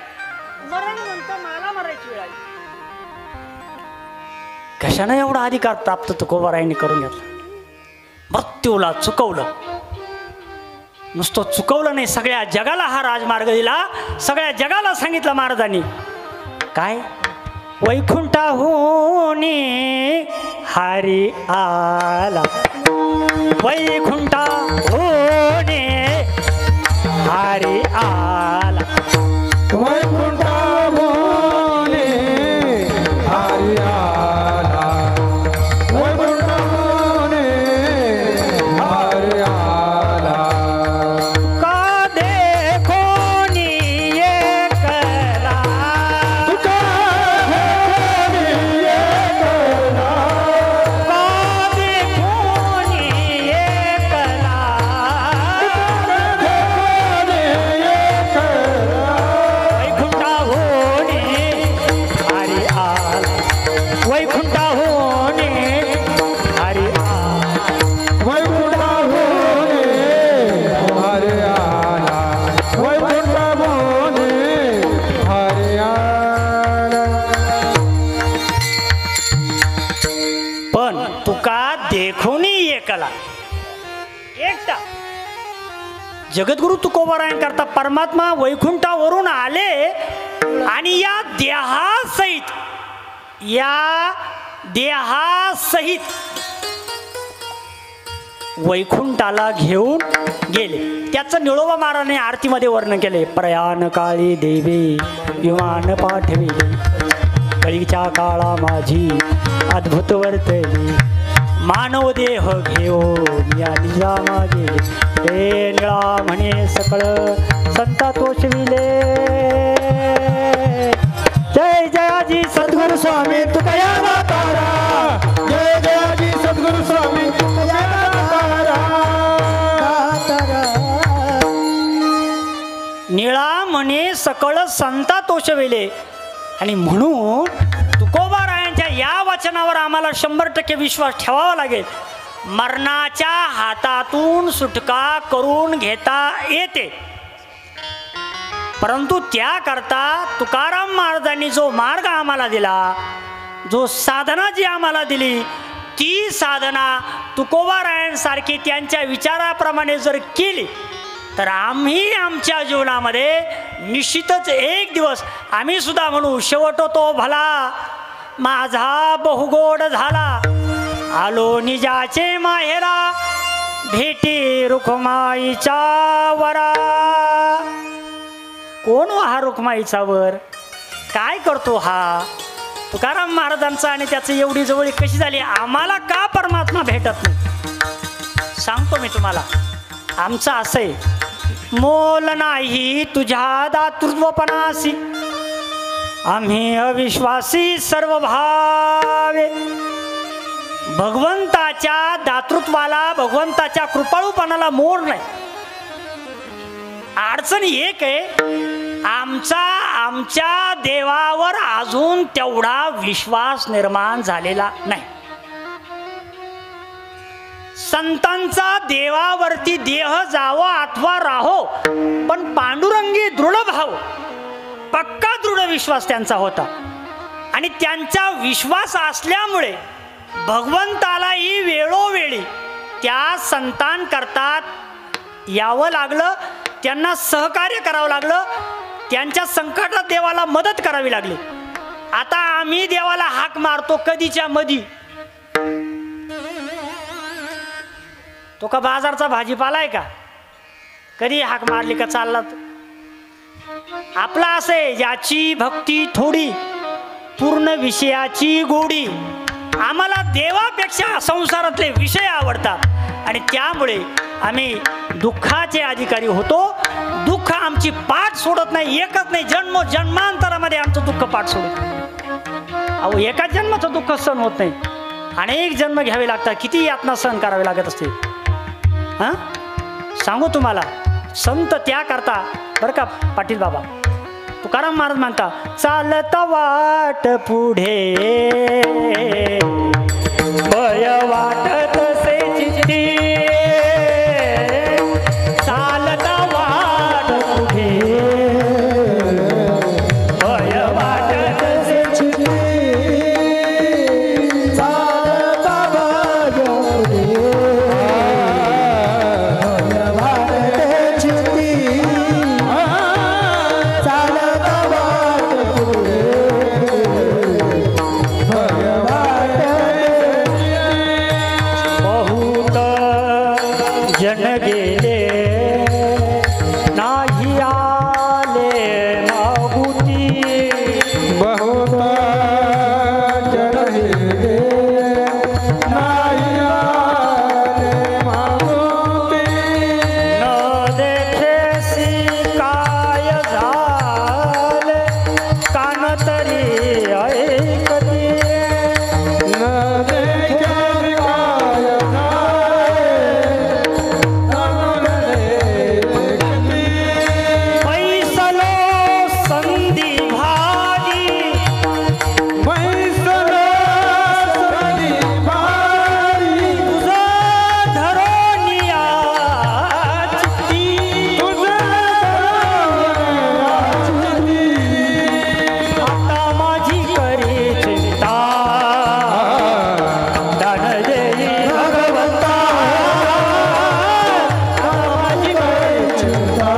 मरण म्हणतो मला मारायची वेळ आली. कशाने एवढा अधिकार प्राप्त तुकोबारायांनी करून घेतला? मृत्यूला चुकवलं. नुसतं चुकवलं नाही, सगळ्या जगाला हा राजमार्ग दिला. सगळ्या जगाला सांगितलं महाराजांनी काय? वैकुंठाहून हरी आला, वैकुंठाहून हरी आला, वैकुंठाहून हरी आला, वैकुंठाहून हरी आला. का देखोन एकला, तुका देखोन एकला, का देखोन एकला, वैकुंठाहून हरी आला, वैकुंठाहून हरी आला. वैकुंठाहून हरी आला, वैकुंठाहून हरी आला. पण तुका देखून एकला, एकटा जगद्गुरु तुकोबारायांकरता परमात्मा वैकुंठावरून आले आणि या देहासहित वैकुंठाला घेऊन गेले. त्याचं निळोबा महाराजांनी आरतीमध्ये वर्णन केले. प्रयाण काळी देवी विमान पाठविले, कळीच्या काळा माझी अद्भुत वर्तली, मानव देह घेऊन या निजामा गेले, हे निळा म्हणे सकळ संता तोषविले, जय जयाजी सद्गुरु स्वामी तुकाराम तारा. जय जयाजी सद्गुरु स्वामी निळा म्हणे सकळ संता तोषविले. आणि म्हणून तुकोबारायांच्या या वचनावर आम्हाला 100% विश्वास ठेवावा लागेल. मरणाच्या हातातून सुटका करून घेता येते, परंतु त्याकरता तुकाराम महाराजांनी जो मार्ग आम्हाला दिला, जो साधना जी आम्हाला दिली, ती साधना तुकोबारायांसारखी त्यांच्या विचाराप्रमाणे जर केली तर आम्ही आमच्या जीवनामध्ये निश्चितच एक दिवस आम्ही सुद्धा म्हणू, शेवट तो भला माझा बहुगोड झाला, आलो निजाचे माहेरा भेटी रुखमाईच्या वरा. कोण हा रुखमाईचा वर? काय करतो हा? तुकाराम महाराजांचा आणि त्याचं एवढी जवळ कशी झाली? आम्हाला का परमात्मा भेटत नाही? सांगतो मी तुम्हाला. आमचं असं आहे, मोल नाही तुझ्या दातृत्वपणासी, आम्ही अविश्वासी सर्व भावे. भगवंताच्या दातृत्वाला, भगवंताच्या कृपाळूपणाला मोड नाही. अडचण एक आहे, आमच्या देवावर अजून तेवढा विश्वास निर्माण झालेला नाही. संतांचा देवावरती देह जावो अथवा राहो, पण पांडुरंगी दृढ भाव, पक्का दृढ विश्वास त्यांचा होता. आणि त्यांचा विश्वास असल्यामुळे भगवंतालाही वेळोवेळी त्या संतान करतात यावं लागलं, त्यांना सहकार्य करावं लागलं, त्यांच्या संकटात देवाला मदत करावी लागली. आता आम्ही देवाला हाक मारतो कधीच्या मधी. तो का बाजारचा भाजीपाला आहे का? कधी हाक मारली का चालला? आपला असं आहे, ज्याची भक्ती थोडी पूर्ण विषयाची गोडी. आम्हाला देवापेक्षा संसारातले विषय आवडतात आणि त्यामुळे आम्ही दुःखाचे अधिकारी होतो. दुःख आमची पाठ सोडत नाही, एकच नाही, जन्मांतरामध्ये आमचं दुःख पाठ सोडत. अहो, एकाच जन्माचं दुःख सहन होत नाही, अनेक जन्म घ्यावे लागतात. किती यातना सहन करावे लागत असते. हां, सांगू तुम्हाला, संत त्या करता बरं का पाटील बाबा. तुकाराम महाराज म्हणता, चालत वाट पुढे भय वाटत से चित्ती, चालत वाट पुढे भय वाटत से चित्ती, चालत वाट पुढे भय वाटत चित्ती, चालत वाट पुढे भय वाटत. बहुत जन गेले नाही आले मागुती, बहुत जन हे नाही आले मागुती, न देखेसी काय झाले कान तरी ऐकती, न देखे काय झाले कान देखती, पैसलो संधी भागी मैसलो संधी भारी, तुझं धरोनिया चित्ती, तुझे आता माझी करी चिंता, दान देई भगवंता, आता माझी करी चिंता,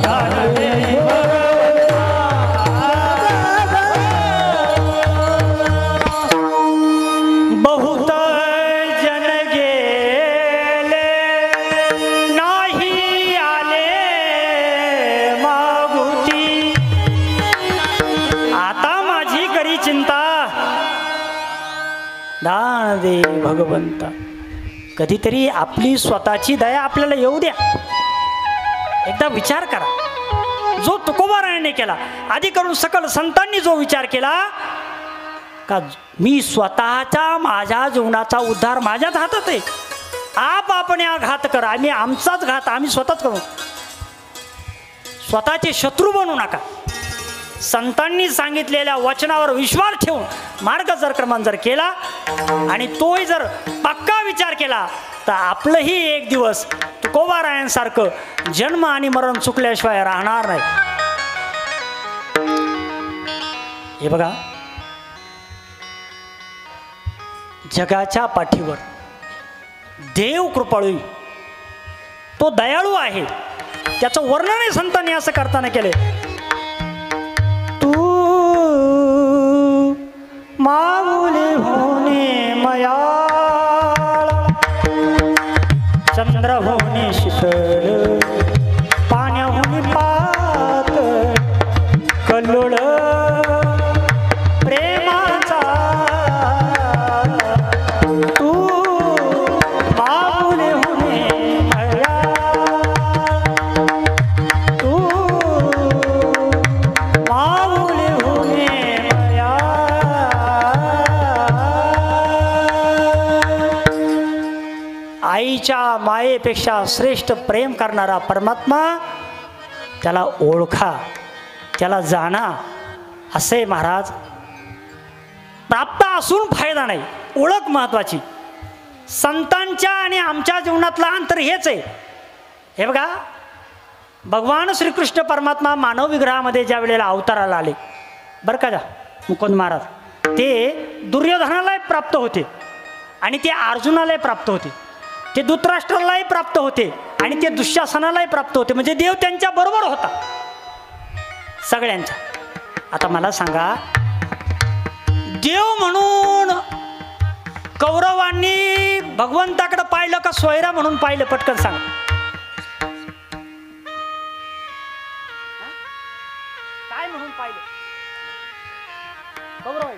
दान देई भगवंता. बहुत जन गेले नाही आले मागुती, आता माझी करी चिंता, दान दे भगवंता. कधीतरी आपली स्वतःची दया आपल्याला येऊ द्या. एकदा विचार करा. जो तुकोबारायाने केला, आधी करून सकल संतांनी जो विचार केला का मी स्वतःच्या माझ्या जीवनाचा उद्धार माझ्याच हातात आहे, आप आपण घात करा, आम्ही आमचाच घात आम्ही स्वतःच करू, स्वतःचे शत्रू बनू नका. संतांनी सांगितलेल्या वचनावर विश्वास ठेवून मार्गक्रमण जर केला आणि तोही जर पक्का विचार केला तर आपलंही एक दिवस तुकोबारायांसारखं जन्म आणि मरण चुकल्याशिवाय राहणार नाही. हे बघा, जगाच्या पाठीवर देव कृपाळू, तो दयाळू आहे, त्याचं वर्णनही संतांनी असं करताना केले. तू माऊली होणे मयाळ, चंद्र होणे शीतळ, पाण्याहून पात कल्लोळ प्रेमाचा, तू माऊली होणे मयाळ, तू माऊली होणे मयाळ. आईच्या मायेपेक्षा श्रेष्ठ प्रेम करणारा परमात्मा, त्याला ओळखा, त्याला जाणा, असे महाराज. प्राप्त असून फायदा नाही, ओळख महत्वाची. संतांच्या आणि आमच्या जीवनातला अंतर हेच आहे. हे बघा, भगवान श्रीकृष्ण परमात्मा मानव विग्रहामध्ये ज्या वेळेला अवताराला आले बरं का, मुकुंद महाराज, ते दुर्योधनालाही प्राप्त होते आणि ते अर्जुनालाही प्राप्त होते, ते धृतराष्ट्रालाही प्राप्त होते आणि ते दुःशासनालाही प्राप्त होते. म्हणजे देव त्यांच्या बरोबर होता सगळ्यांच्या. आता मला सांगा, देव म्हणून कौरवांनी भगवंताकडे पाहिलं का सोयरा म्हणून पाहिलं? पटकन सांग. काय म्हणून पाहिलं कौरव?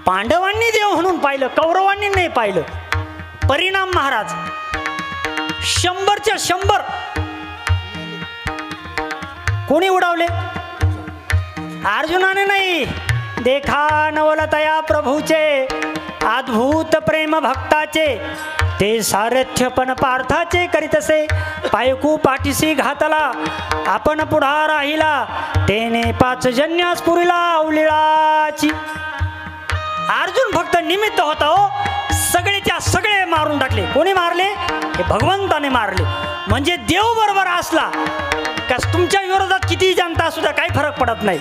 पांडवांनी देव म्हणून पाहिलं, कौरवांनी नाही पाहिलं. परिणाम महाराज, 100च्या 100 कोणी उडवले? अर्जुनाने नाही. देखा नवलतया प्रभूचे अद्भुत प्रेम भक्ताचे, ते सारथ्य पण पार्थाचे करीतसे, पायकू पाठीसी घातला आपण पुढा राहिला, तेने 5 जन्यास पुरीला अवलिळाची. अर्जुन फक्त निमित्त होता हो, सगळेच्या सगळे मारून टाकले. कोणी मारले? हे भगवंताने मारले. म्हणजे देव बरोबर असला का तुमच्या विरोधात किती जनता सुद्धा काही फरक पडत नाही.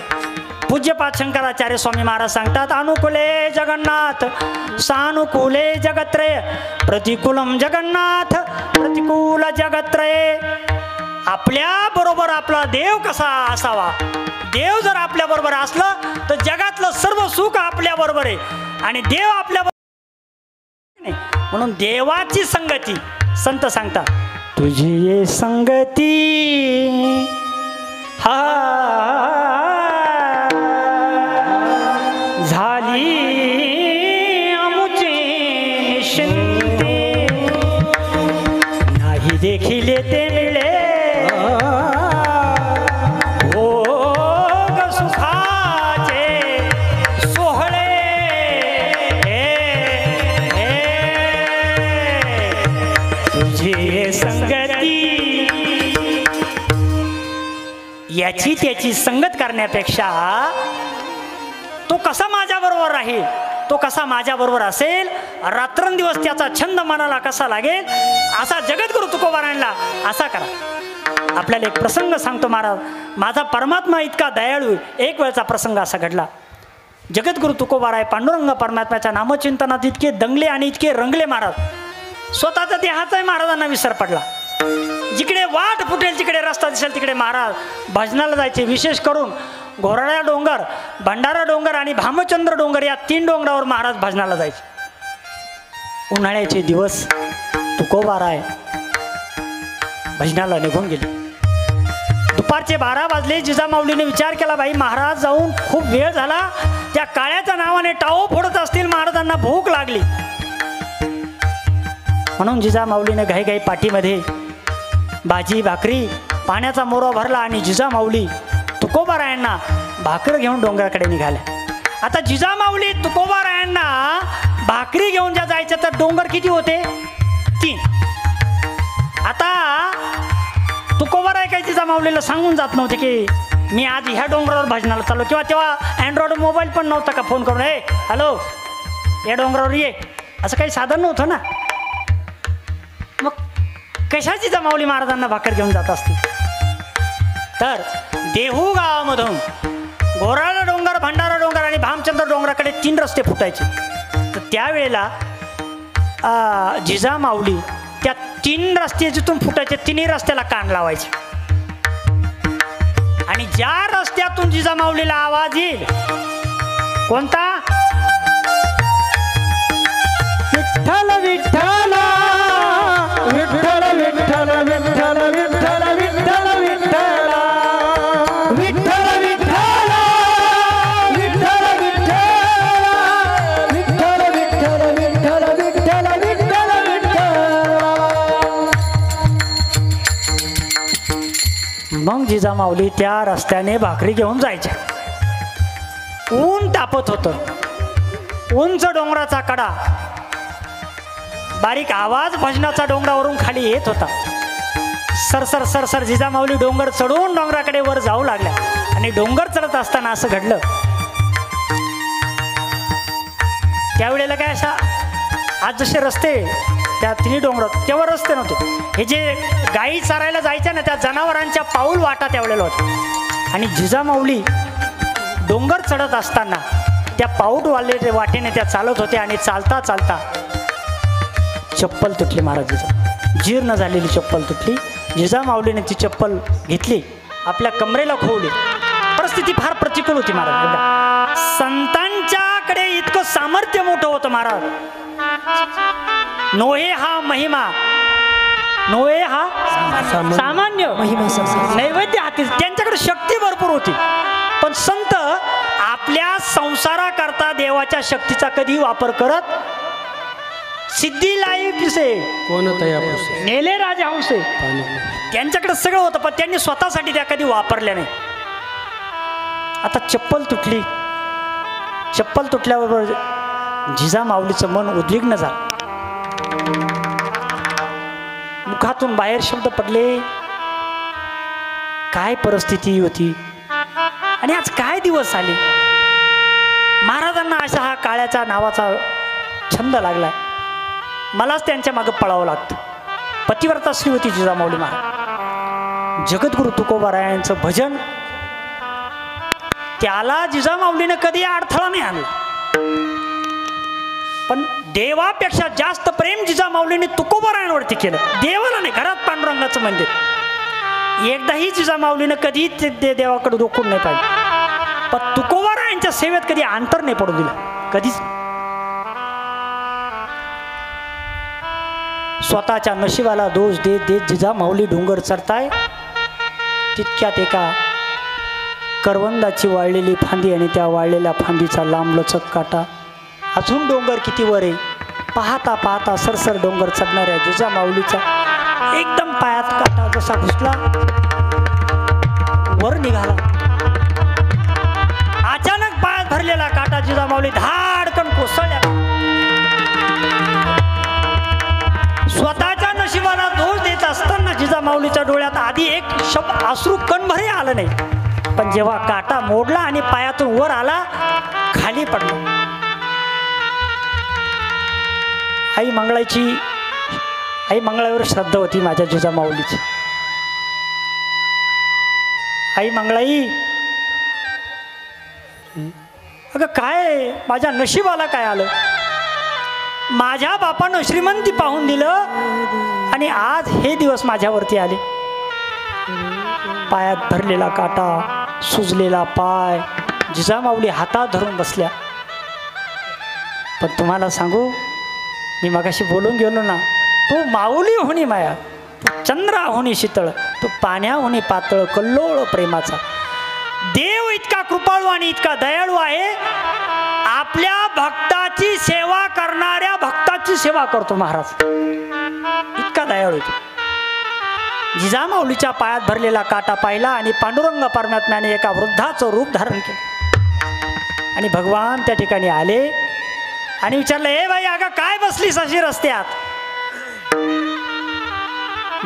पूज्यपाद शंकराचार्य स्वामी महाराज सांगतात, अनुकूले जगन्नाथ सानुकूले जगत्रय, प्रतिकूलम जगन्नाथ प्रतिकूल जगत्रय. आपल्या बरोबर आपला देव कसा असावा? देव जर आपल्या बरोबर असला तर जगातलं सर्व सुख आपल्या बरोबर आहे आणि देव आपल्या बरोबर नाही. म्हणून देवाची संगती संत सांगतात, तुझी ये संगती हा झाली अमुचे निश्चिंते, नाही देखील ते मिळे याची त्याची संगत करण्यापेक्षा तो कसा माझ्या बरोबर राहील, तो कसा माझ्या बरोबर असेल, रात्रंदिवस त्याचा छंद मनाला कसा लागेल, असा जगद्गुरु तुकोबारायांना असा करा. आपल्याला एक प्रसंग सांगतो महाराज. माझा परमात्मा इतका दयाळू. एक वेळचा प्रसंग असा घडला. जगद्गुरु तुकोबाराय पांडुरंग परमात्म्याच्या नामचिंतनात इतके दंगले आणि इतके रंगले महाराज, स्वतःचा देहाचाही महाराजांना विसर पडला. जिकडे वाट फुटेल, जिकडे रस्ता दिसेल तिकडे महाराज भजनाला जायचे. विशेष करून घोराळ्या डोंगर, भंडारा डोंगर आणि भामचंद्र डोंगर या 3 डोंगरावर महाराज भजनाला जायचे. उन्हाळ्याचे दिवस तुकोबाराय भजनाला निघून गेले. दुपारचे 12 वाजले. जिजामाऊलीने विचार केला, बाई महाराज जाऊन खूप वेळ झाला, त्या काळ्याच्या नावाने टाओ फोडत असतील, महाराजांना भूक लागली. म्हणून जिजामाऊलीने घाईघाई पाठीमध्ये भाजी भाकरी पाण्याचा मोरा भरला आणि जिजामाऊली तुकोबारायांना भाकर घेऊन डोंगराकडे निघाल्या. आता जिजामाऊली तुकोबारायांना भाकरी घेऊन ज्या जायचं तर डोंगर किती होते? 3. आता तुकोबाराय काय जिजामाऊलीला सांगून जात नव्हते की मी आज ह्या डोंगरावर भजनाला चाललो, किंवा तेव्हा अँड्रॉइड मोबाईल पण नव्हता का फोन करून हे हॅलो या डोंगरावर ये, असं काही साधन नव्हतं ना. मग कशा जिजामाऊली महाराजांना भाकर घेऊन जात असतील? तर देहू गावामधून घोराळा डोंगर, भंडारा डोंगर आणि भामचंद्र डोंगराकडे 3 रस्ते फुटायचे. तर त्यावेळेला जिजामाऊली त्या 3 रस्ते जिथून फुटायचे 3ही रस्त्याला कान लावायचे. आणि ज्या रस्त्यातून जिजामाऊलीला आवाज येईल कोणता? विठ्ठल विठ्ठल विठ्ठल विठ्ठल विठ्ठल विठ्ठल विठ्ठल विठ्ठल विठ्ठल विठ्ठल विठ्ठल विठ्ठल विठ्ठल विठ्ठल विठ्ठल विठ्ठल विठ्ठल. मग जिजामाऊली त्या रस्त्याने भाकरी घेऊन जायच्या. ऊन तापत होतं, उंच डोंगराचा कडा, बारीक आवाज भजनाचा डोंगरावरून खाली येत होता. सरसर सरसर जिजामाऊली डोंगर चढून डोंगराकडे वर जाऊ लागल्या. आणि डोंगर चढत असताना असं घडलं, त्यावेळेला काय अशा आज जसे रस्ते त्या 3 डोंगरात तेव्हा रस्ते नव्हते. हे जे गायी चारायला जायच्या ना त्या जनावरांच्या पाऊल वाटा त्यावेळेला होत्या. आणि जिजामाऊली डोंगर चढत असताना त्या पाऊल वाटेने त्या चालत होत्या. आणि चालता चालता चप्पल तुटली महाराजांची, जीर्ण झालेली चप्पल तुटली. जिजामाऊलीने ती चप्पल घेतली, आपल्या कमरेला खोवली. परिस्थिती फार प्रतिकूल होती महाराज. संतांच्याकडे इतकं सामर्थ्य मोठं होतं महाराज. नोहे हा महिमा, नोहे हा सामान्य नैवेद्य हाती, त्यांच्याकडे शक्ती भरपूर होती. पण संत आपल्या संसाराकरता देवाच्या शक्तीचा कधी वापर करत सिद्धी लाई पिसे नेले राजा हंसे, त्यांच्याकडे सगळं होतं पण त्यांनी स्वतःसाठी त्या कधी वापरल्या नाही. आता चप्पल तुटली, चप्पल तुटल्याबरोबर जिजामाऊलीचं मन उद्विग्न झालं. मुखातून बाहेर शब्द पडले, काय परिस्थिती होती आणि आज काय दिवस आले. महाराजांना अशा हा काळ्याच्या नावाचा छंद लागलाय, मलाच त्यांच्या मागे पळावं लागतं. पतिव्रता स्त्री होती जिजामाऊली महाराज. जगद्गुरु तुकोबारायांचं भजन त्याला जिजामाऊलीनं कधी अडथळा नाही आणला. पण देवापेक्षा जास्त प्रेम जिजामाऊलीने तुकोबारायांवरती केलं. देवाला नाही, घरात पांडुरंगाचं मंदिर. एकदाही जिजामाऊलीनं कधी ते देवाकडे डोकून नाही पाहिजे. पण तुकोबारायांच्या सेवेत कधी अंतर नाही पडू दिलं, कधीच. स्वतःच्या नशिबाला दोष देत देत जिजामाऊली डोंगर चढताय. तितक्यात एका करवंदाची वाळलेली फांदी आणि त्या वाळलेल्या फांदीचा लांबलचक काटा. अजून डोंगर किती वर आहे. पाहता पाहता सरसर डोंगर चढणाऱ्या जिजामाऊलीचा एकदम पायात काटा जसा घुसला, वर निघाला. अचानक पायात भरलेला काटा जिजामाऊली धाडकन कोसळल्या. स्वतःच्या नशिबाला दोष देत असताना जिजामाऊलीच्या डोळ्यात आधी एक शब्द अश्रू कणभरही आलं नाही. पण जेव्हा काटा मोडला आणि पायातून वर आला, खाली पडला. आई मंगळावर श्रद्धा होती माझ्या जिजामाऊलीची. आई मंगळाई, अगं काय माझ्या नशिबाला काय आलं. माझ्या बापानं श्रीमंती पाहून दिलं आणि आज हे दिवस माझ्यावरती आले. पायात भरलेला काटा, सुजलेला पाय, जिजामाऊली हातात धरून बसल्या. पण तुम्हाला सांगू, मी मगाशी बोलून गेलो ना, तू माऊली होणी माया, तू चंद्रा होणी शीतळ, तू पाण्या होणी पातळ, कल्लोळ प्रेमाचा. देव इतका कृपाळू आणि इतका दयाळू आहे. आपल्या भक्ताची सेवा करणाऱ्या भक्ताची सेवा करतो महाराज. इतका दयाळू होतो. जिजामाऊलीच्या पायात भरलेला काटा पाहिला आणि पांडुरंग परमात्म्याने एका वृद्धाचं रूप धारण केलं आणि भगवान त्या ठिकाणी आले आणि विचारलं, ए बाई अगं काय बसलीस अशी रस्त्यात?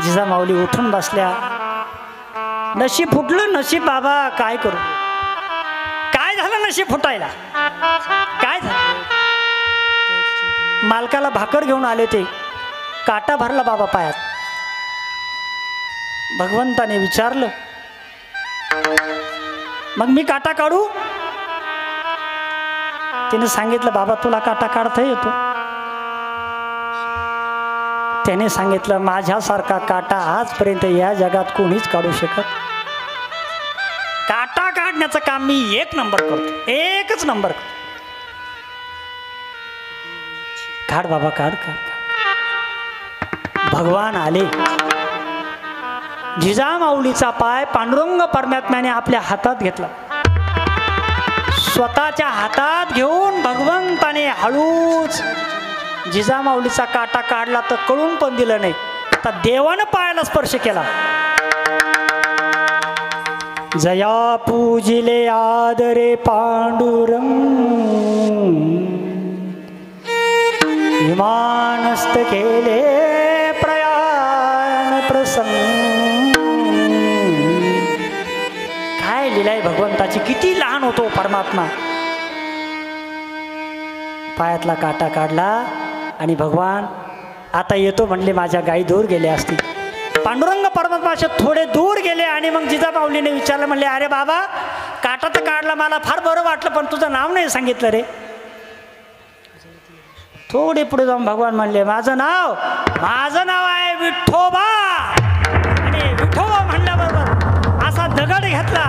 जिजामाऊली उठून बसल्या. नशीब फुटलं नशीब बाबा, काय करू? काय झालं नशीब फुटायला? काय झालं? मालकाला भाकर घेऊन आले ते, काटा भरला बाबा पायात. भगवंताने विचारलं, मग मी काटा काढू? तिने सांगितलं, बाबा तुला काटा काढता येतो? त्याने सांगितलं, माझ्यासारखा काटा आजपर्यंत या जगात कोणीच काढू शकत. काटा काढण्याचं काम मी एक नंबर करतो, एकच नंबर करतो. काढ बाबा, काढ काढ. भगवान आले. जिजामाऊलीचा पाय पांडुरंग परमात्म्याने आपल्या हातात घेतला. स्वतःच्या हातात घेऊन भगवंताने हळूच जिजामाऊलीचा काटा काढला तर कळून पण दिलं नाही. आता देवानं पायाला स्पर्श केला. जया पूजिले आदरे पांडुरंग, विमानस्थ केले प्रयाण प्रसंग. काय लीलाय भगवंताची, किती लहान होतो परमात्मा. पायातला काटा काढला आणि भगवान आता येतो म्हणले. माझ्या गाई दूर गेल्या असतील. पांडुरंग परमात्मा असे थोडे दूर गेले आणि मग जिजामाऊलीने विचारलं, म्हणले, अरे बाबा काटा तर काढला, मला फार बरं वाटलं, पण तुझं नाव नाही सांगितलं रे. थोडे पुढे जाऊन भगवान म्हणले, माझं नाव आहे विठ्ठोबा. आणि विठ्ठोबा म्हणल्याबरोबर असा दगड घेतला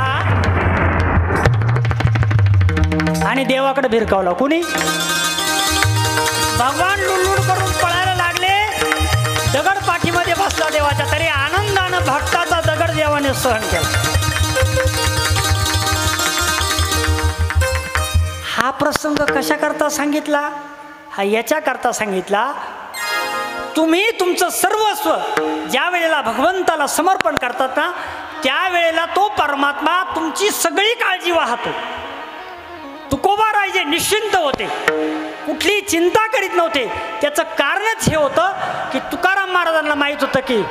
आणि देवाकडे भिरकावला. कुणी? भगवान लुडलुड करून पळायला लागले. दगड पाठीमध्ये बसला देवाच्या, तरी आनंदानं भक्ताचा दगड देवाने सहन केला. हा प्रसंग कशा करता सांगितला? हा याच्या करता सांगितला, तुम्ही तुमचं सर्वस्व ज्या वेळेला भगवंताला समर्पण करतात ना, त्यावेळेला तो परमात्मा तुमची सगळी काळजी वाहतो. तुकोबाराजे निश्चिंत होते, कुठली चिंता करीत नव्हते. त्याचं कारणच हे होतं की तुकाराम महाराजांना माहीत होतं की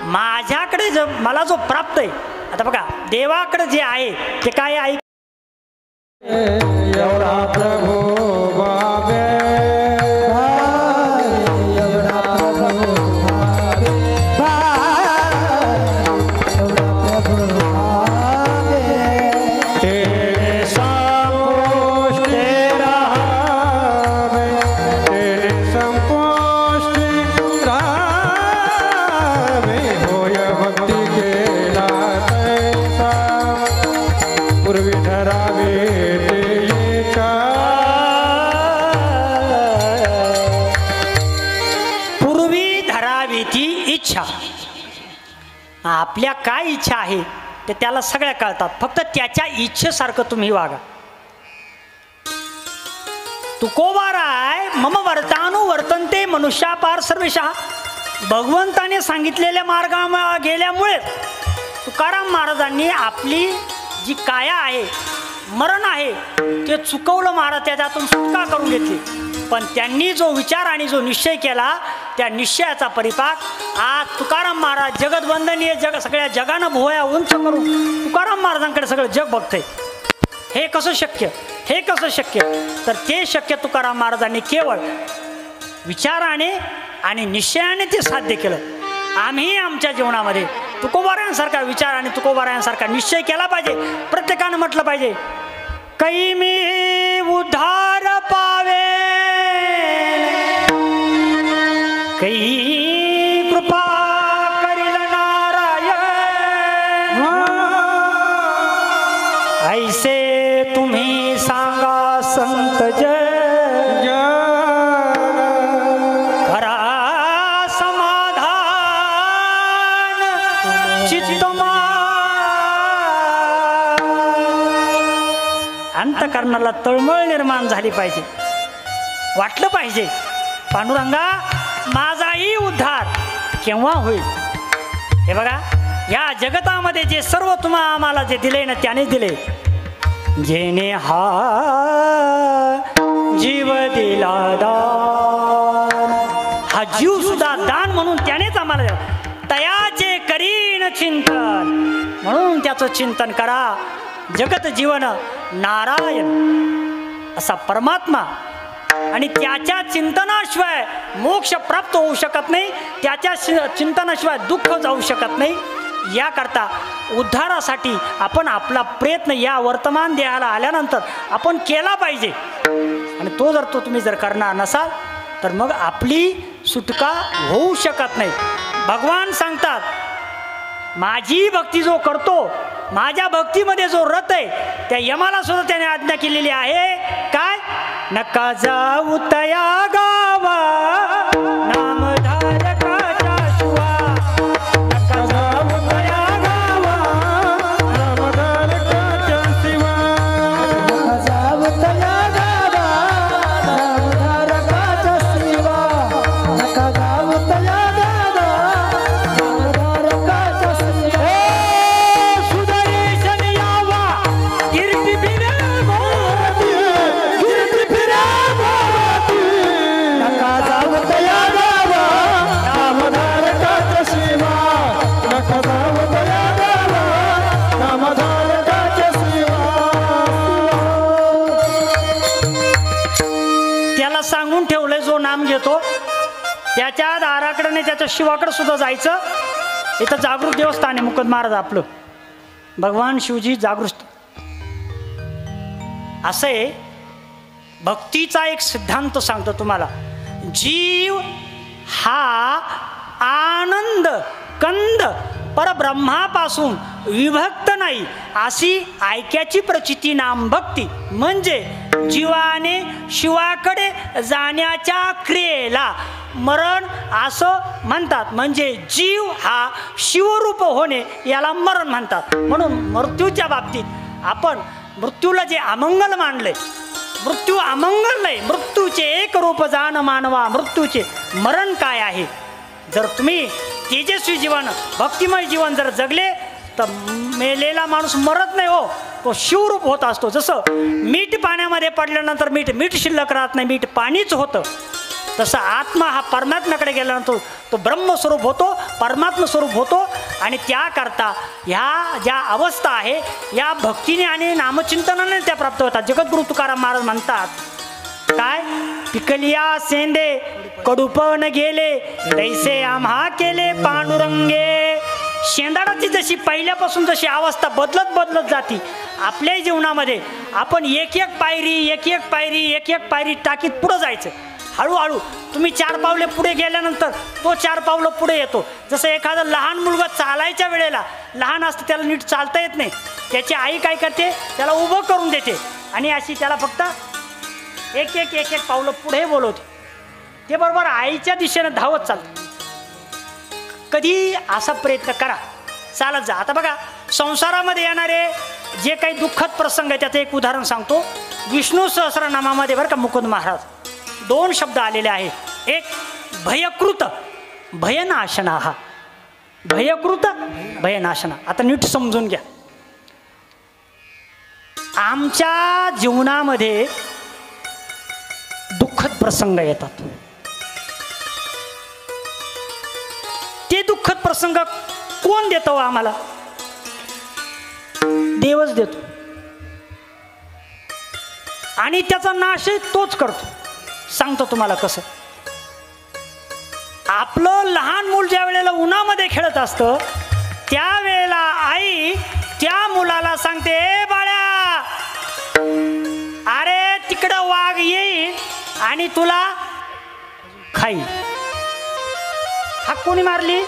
माझ्याकडे मला जो प्राप्त आहे, आता बघा देवाकडे जे आहे ते काय आहे. एवढा प्रभू बाबे, एवढा प्रभू तेरे संपुष्टि रहावे, तेरे संपुष्टि रहावे. होय भक्ती केला तैसा, पूर्वी ठरावे ते एका. पूर्वी धरावी ती इच्छा. आपल्या काय इच्छा आहे ते त्याला सगळ्या कळतात. फक्त त्याच्या इच्छेसारखं तुम्ही वागा. तुकोबाराय मम वर्तानु वर्तनते मनुष्यापार सर्वेशा. भगवंताने सांगितलेल्या मार्गावर गेल्यामुळे तुकाराम महाराजांनी आपली जी काया आहे, मरण आहे, ते चुकवलं. महाराज त्याच्यातून सुटका करून घेतली. पण त्यांनी जो विचार आणि जो निश्चय केला, त्या निश्चयाचा परिपाक आज तुकाराम महाराज जगदवंदनीय, सगळ्या जगानं भुवया उंच करून तुकाराम महाराजांकडे सगळं जग बघतंय. हे कसं शक्य? हे कसं शक्य? तर ते शक्य तुकाराम महाराजांनी केवळ विचाराने आणि निश्चयाने ते साध्य केलं. आम्ही आमच्या जीवनामध्ये तुकोबारायांसारखा विचार आणि तुकोबारायांसारखा निश्चय केला पाहिजे. प्रत्येकानं म्हटलं पाहिजे, कै मी उद्धार पावे, कै कृपा करील नारायण. ऐसे तुम्ही सांगा संत जय, करा समाधान चित्तमा. अंतकरणाला तळमळ निर्माण झाली पाहिजे. वाटलं पाहिजे पांडुरंगा माझाही उद्धार केव्हा होईल? हे बघा, या जगतामध्ये जे सर्व आम्हाला जे दिले ना त्यानेच दिले. जेने हा जीव दिला दान, हा जीव सुद्धा दान म्हणून त्यानेच आम्हाला दिला. तयाचे करीन चिंतन, म्हणून त्याचं चिंतन करा. जगत जीवन नारायण असा परमात्मा, आणि त्याच्या चिंतनाशिवाय मोक्ष प्राप्त होऊ शकत नाही, त्याच्या चिंतनाशिवाय दुःख जाऊ शकत नाही. याकरता उद्धारासाठी आपण आपला प्रयत्न या वर्तमान देहाला आल्यानंतर आपण केला पाहिजे. आणि तो जर तुम्ही जर करणार नसाल तर मग आपली सुटका होऊ शकत नाही. भगवान सांगतात, माझी भक्ती जो करतो, माझ्या भक्तीमध्ये जो रत आहे, त्या यमाला सुद्धा त्याने आज्ञा केलेली आहे. काय? नका जाऊ तया गावा नामधारकाच्या शिवा, नका जाऊ तया गावा नामधारकाच्या शिवा, नका जाऊ तया गावा नामधारकाच्या शिवा, नका जाऊ तया गावा नामधारकाच्या शिवा. सुदर्शन यावा कीर्ती फिरे भोवती, कीर्ती फिरे भोवती, नका जाऊ तया गावा नामधारकाच्या शिवा, नका जाऊ तया गावा नामधारकाच्या शिवा. त्याला सांगून ठेवलंय, जो नाम घेतो त्याच्या दाराकडे नाही, त्याच्या शिवाकडे सुद्धा जायचं. इथं जागृत देवस्थान आहे मुकुंद महाराज आपलं, भगवान शिवजी जागृत. असे भक्तीचा एक सिद्धांत सांगतो तुम्हाला. जीव हा आनंद कंद परब्रह्मापासून विभक्त नाही, अशी ऐक्याची प्रचिती नाम भक्ती. म्हणजे जीवाने शिवाकडे जाण्याच्या क्रियेला मरण असं म्हणतात. म्हणजे जीव हा शिवरूप होणे याला मरण म्हणतात. म्हणून मृत्यूच्या बाबतीत आपण मृत्यूला जे अमंगल मानले, मृत्यू अमंगल नाही. मृत्यूचे एक रूप जाण मानवा, मृत्यूचे मरण काय आहे. जर तुम्ही तेजस्वी जीवन भक्तिमय जीवन जर जगले तर मेलेला माणूस मरत नाही हो, तो शिवरूप होत असतो. जसं मीठ पाण्यामध्ये पडल्यानंतर मीठ शिल्लक राहत नाही, मीठ पाणीच होतं. तसं आत्मा हा परमात्म्याकडे गेल्यानंतर तो ब्रह्मस्वरूप होतो, परमात्मा स्वरूप होतो. आणि त्याकरता ह्या ज्या अवस्था आहे या भक्तीने आणि नामचिंतनाने त्या प्राप्त होतात. जगद्गुरु तुकाराम महाराज म्हणतात, काय? पिकलिया सेंदे कडूपण गेले, तैसे आम्हा केले पांडुरंगे. शेंदाडाची जशी पहिल्यापासून जशी अवस्था बदलत जाती, आपल्याही जीवनामध्ये आपण एक एक पायरी टाकीत पुढं जायचं. हळूहळू तुम्ही 4 पावले पुढे गेल्यानंतर तो 4 पावलं पुढे येतो. जसं एखादा लहान मुलगा चालायच्या वेळेला लहान असतं, त्याला नीट चालता येत नाही, त्याची आई काय करते, त्याला उभं करून देते आणि अशी त्याला फक्त एक एक पावलं पुढे बोलवते. ते बरोबर आईच्या दिशेनं धावत चालतं. कधी असा प्रयत्न करा, चालत जा. आता बघा, संसारामध्ये येणारे जे काही दुःखद प्रसंग आहे त्याचं एक उदाहरण सांगतो. विष्णू सहस्रनामामध्ये बरं का मुकुंद महाराज 2 शब्द आलेले आहे. एक भयकृत, भयनाशना. हा भयकृत, भयनाशना. आता नीट समजून घ्या. आमच्या जीवनामध्ये दुःखद प्रसंग येतात. ते दुःखद प्रसंग कोण देतो आम्हाला? देवच देतो. आणि त्याचा नाशही तोच करतो. सांगतो तुम्हाला कसं. आपलं लहान मूल ज्या वेळेला उन्हामध्ये खेळत असतं त्यावेळेला आई त्या मुलाला सांगते, ए बाळा, अरे तिकडं वाघ येईल आणि तुला खाईल. हाक कोणी मारली?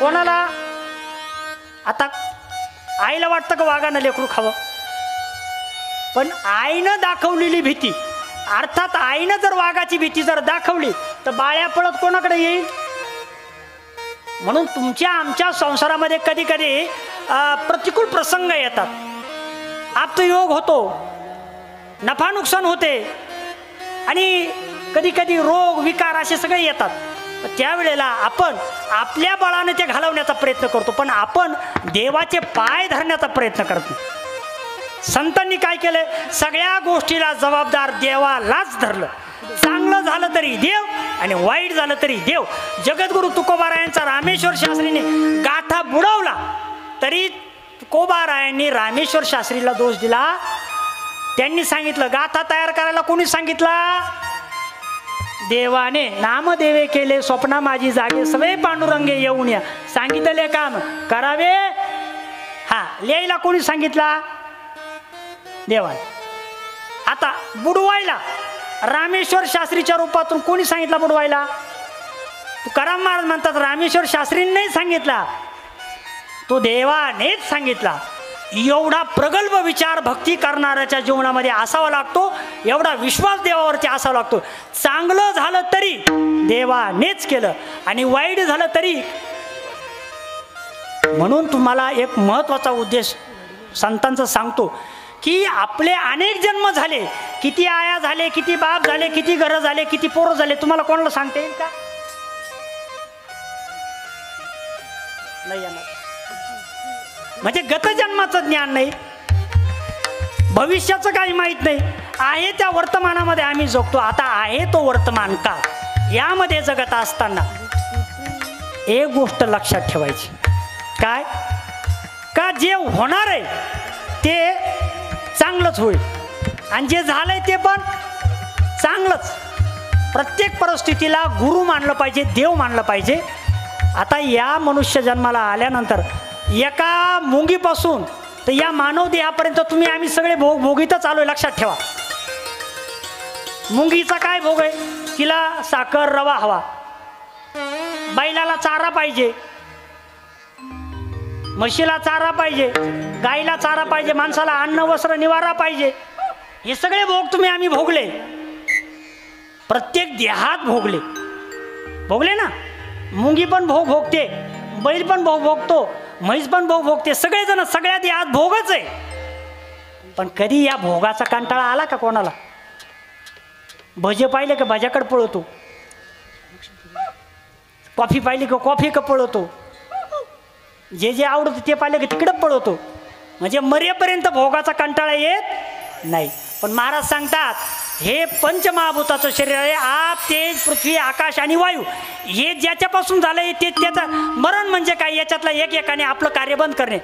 कोणाला? आता आईला वाटतं का वाघानं लेकरू खावं, पण आईनं दाखवलेली भीती, अर्थात आईनं जर वाघाची भीती जर दाखवली तर बाळ्या पळत कोणाकडे येईल? म्हणून तुमच्या आमच्या संसारामध्ये कधी कधी प्रतिकूल प्रसंग येतात, आप्तयोग होतो, नफा नुकसान होते आणि कधी कधी रोग विकार असे सगळे येतात. त्यावेळेला आपण आपल्या बळाने ते घालवण्याचा प्रयत्न करतो, पण आपण देवाचे पाय धरण्याचा प्रयत्न करतो. संतांनी काय केलं, सगळ्या गोष्टीला जबाबदार देवालाच धरलं. चांगलं झालं तरी देव आणि वाईट झालं तरी देव. जगद्गुरु तुकोबारायांचा रामेश्वर शास्त्रीने गाठा बुडवला तरी तुकोबारायांनी रामेश्वर शास्त्रीला दोष दिला. त्यांनी सांगितलं गाथा तयार करायला कोणी सांगितला, देवाने. नामदेवे केले स्वप्ना माझी जागे, सवे पांडुरंगे येऊन या. सांगितले काम करावे. हा लिहायला कोणी सांगितला, देवाने. आता बुडवायला रामेश्वर शास्त्रीच्या रूपातून कोणी सांगितला बुडवायला, तुकाराम महाराज म्हणतात रामेश्वर शास्त्रीने नाही सांगितला, तो देवानेच सांगितला. एवढा प्रगल्भ विचार भक्ती करणाऱ्याच्या जीवनामध्ये असावा लागतो, एवढा विश्वास देवावरती असावा लागतो. चांगलं झालं तरी देवानेच केलं आणि वाईट झालं तरी. म्हणून तुम्हाला एक महत्त्वाचा उद्देश संतांचा सांगतो की आपले अनेक जन्म झाले, किती आया झाले, किती बाप झाले, किती घरं झाले, किती पोरं झाले, तुम्हाला कोणाला सांगता येईल का? नाही येणार. म्हणजे गतजन्माचं ज्ञान नाही, भविष्याचं काही माहीत नाही. आहे त्या वर्तमानामध्ये आम्ही जगतो. आता आहे तो वर्तमान काळ, यामध्ये जगत असताना एक गोष्ट लक्षात ठेवायची, काय का जे होणार आहे ते चांगलंच होईल आणि जे झालंय ते पण चांगलंच. प्रत्येक परिस्थितीला गुरु मानलं पाहिजे, देव मानलं पाहिजे. आता या मनुष्य जन्माला आल्यानंतर एका मुंगीपासून तर या मानव देहापर्यंत आम्ही सगळे भोगीतच आलोय. लक्षात ठेवा. मुंगीचा काय भोग आहे, तिला साखर रवा हवा, बैलाला चारा पाहिजे, म्हशीला चारा पाहिजे, गाईला चारा पाहिजे, माणसाला अन्न वस्त्र निवारा पाहिजे. हे सगळे भोग आम्ही भोगले, प्रत्येक देहात भोगले ना. मुंगी पण भोगते, बैल पण भोगतो, म्हैस पण भोगते, सगळेजण सगळ्या देहात भोगच आहे. पण कधी या भोगाचा कंटाळा आला का कोणाला? भजे पाहिले का भज्याकडे पळतो, कॉफी पाहिली का कॉफीकडे पळतो, जे जे आवडतं ते पाहिले का तिकडं पळतो. म्हणजे मरेपर्यंत भोगाचा कंटाळा येत नाही. पण महाराज सांगतात हे पंचमहाभूताचं शरीर आहे, आप तेज पृथ्वी आकाश आणि वायू, हे ज्याच्यापासून झालंय ते त्याचं मरण म्हणजे काय, याच्यातला एकाने आपलं कार्य बंद करणे.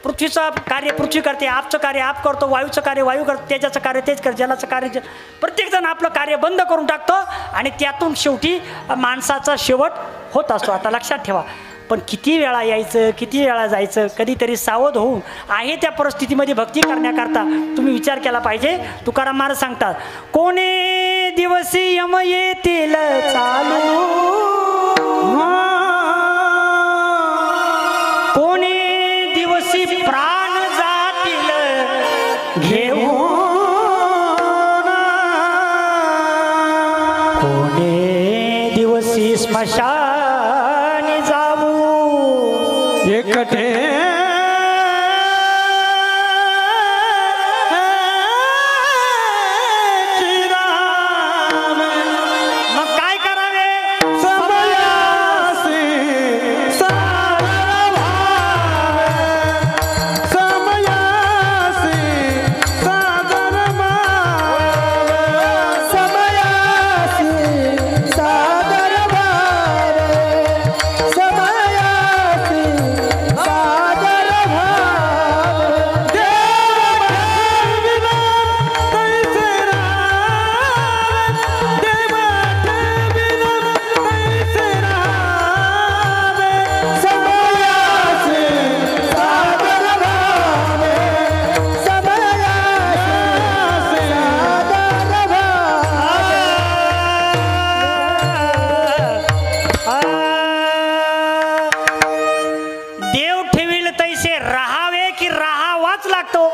पृथ्वीचं कार्य पृथ्वी करते, आपचं कार्य आप करतो, वायूचं कार्य वायू करतो, तेजाचं कार्य तेज करतो, जलाचं कार्य प्रत्येकजण आपलं कार्य बंद करून टाकतो आणि त्यातून शेवटी माणसाचा शेवट होत असतो. आता लक्षात ठेवा. पण किती वेळा यायचं, किती वेळा जायचं, कधीतरी सावध होऊन आहे त्या परिस्थितीमध्ये भक्ती करण्याकरता तुम्ही विचार केला पाहिजे. तुकाराम महाराज सांगतात कोणे दिवसी यम येतील चालू, कोणे दिवसी प्राण जातील घेऊन, कोणे दिवसी स्मशान एकटे मग काय करावे, समयासी सादर भावे, समयासी सादर भावे, समयासी सादर भावे, समयासी सादर भावे, समयासी सादर भावे, समयासी सादर देव ठेवील तैसे राहावे की राहावाच लागतो,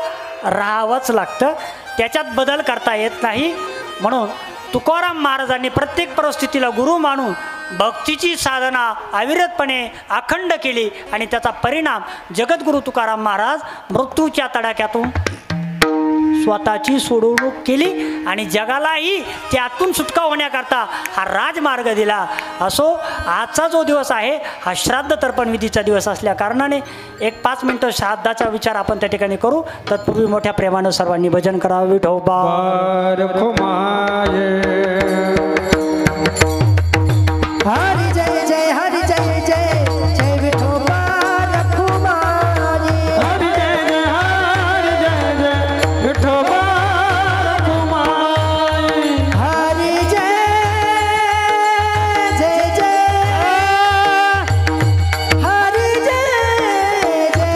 राहावंच लागतं, त्याच्यात बदल करता येत नाही. म्हणून तुकाराम महाराजांनी प्रत्येक परिस्थितीला गुरु मानून भक्तीची साधना अविरतपणे अखंड केली आणि त्याचा परिणाम जगद्गुरु तुकाराम महाराज मृत्यूच्या तडाख्यातून स्वतःची सोडवणूक केली आणि जगालाही त्यातून सुटका होण्याकरता हा राजमार्ग दिला. असो, आजचा जो दिवस आहे हा श्राद्ध तर्पण विधीचा दिवस असल्या कारणाने 1-5 मिनिटं श्राद्धाचा विचार आपण त्या ठिकाणी करू. तत्पूर्वी मोठ्या प्रेमानं सर्वांनी भजन करावं. विठोबा हरी जय जय हरी जय जय जय विठोबा रखुमाई. हरी जय जय हरी जय जय विठोबा रखुमाई. हरी जय जय जय हरी जय जय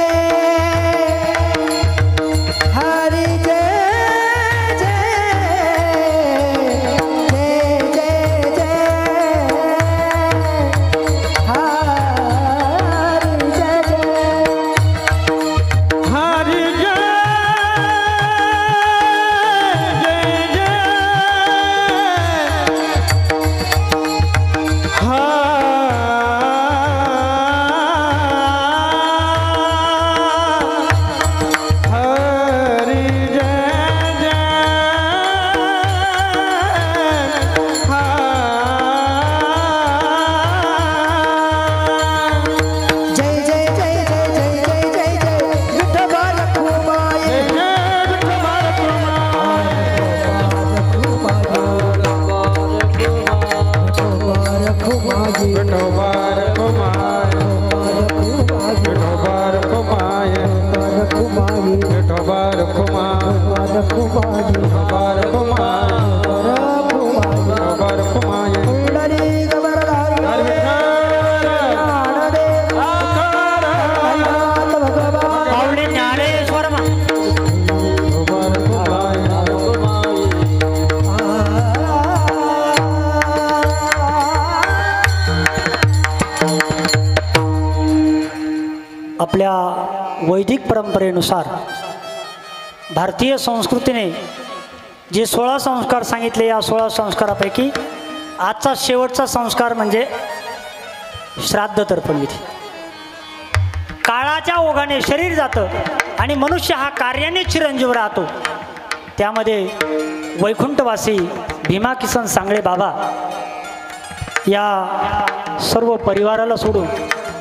हरी जय जय आपल्या वैदिक परंपरेनुसार भारतीय संस्कृतीने जे 16 संस्कार सांगितले, या 16 संस्कारापैकी आजचा शेवटचा संस्कार म्हणजे श्राद्ध तर्पण विधी. काळाच्या ओघाने शरीर जातं आणि मनुष्य हा कार्याने चिरंजीव राहतो. त्यामध्ये वैकुंठवासी भीमा किसन सांगळे बाबा या सर्व परिवाराला सोडून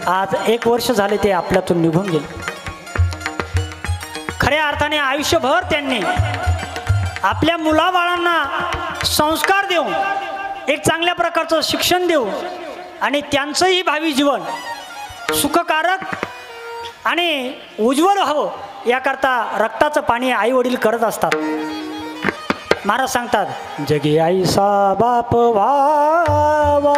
आज 1 वर्ष झाले ते आपल्यातून निघून गेले. खऱ्या अर्थाने आयुष्यभर त्यांनी आपल्या मुलाबाळांना संस्कार देऊन एक चांगल्या प्रकारचं शिक्षण देऊन आणि त्यांचंही भावी जीवन सुखकारक आणि उज्ज्वल व्हावं याकरता रक्ताचं पाणी आई वडील करत असतात. महाराज सांगतात, जगी आईसा बाप व्हावा,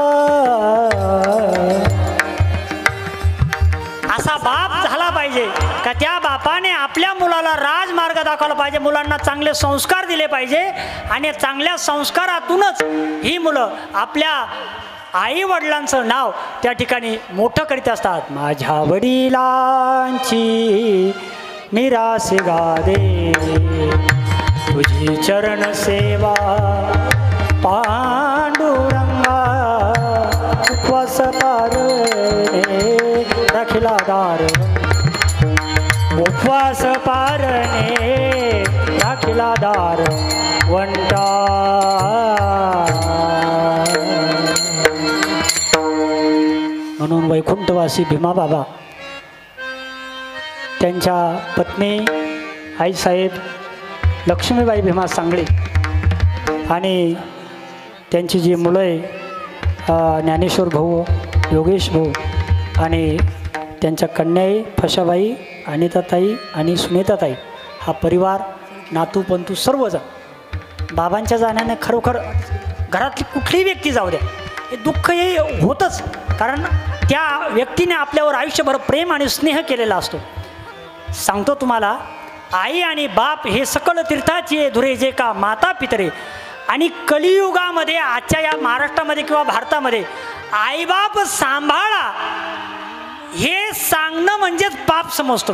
असा बाप झाला पाहिजे का त्या बापाने आपल्या मुलाला राजमार्ग दाखवला पाहिजे, मुलांना चांगले संस्कार दिले पाहिजे आणि चांगल्या संस्कारातूनच ही मुलं आपल्या आई वडिलांचं नाव त्या ठिकाणी मोठं करीत असतात. माझ्या वडिलांची निराश गादे, तुझी चरण सेवा पांडुरंगा, उपवास पारणे राखिला दार, उपवास पारणे राखिला दार वंटा. म्हणून वैकुंठवासी भीमा बाबा त्यांच्या पत्नी आईसाहेब लक्ष्मीबाई भीमा सांगळे आणि त्यांची जी मुलं आहे ज्ञानेश्वर भाऊ, योगेश भाऊ आणि त्यांच्या कन्याई फशाबाई, अनिताताई आणि सुनीताताई, हा परिवार नातू पंतू सर्वजण बाबांच्या जाण्याने खरोखर घरातली कुठलीही व्यक्ती जाऊ द्या हे दुःख हे होतंच, कारण त्या व्यक्तीने आपल्यावर आयुष्यभर प्रेम आणि स्नेह केलेला असतो. सांगतो तुम्हाला, आई आणि बाप हे सकल तीर्थाची धुरे जे का माता पितरे, आणि कलियुगामध्ये आजच्या या महाराष्ट्रामध्ये किंवा भारतामध्ये आईबाप सांभाळा हे सांगणं म्हणजेच पाप समजतो.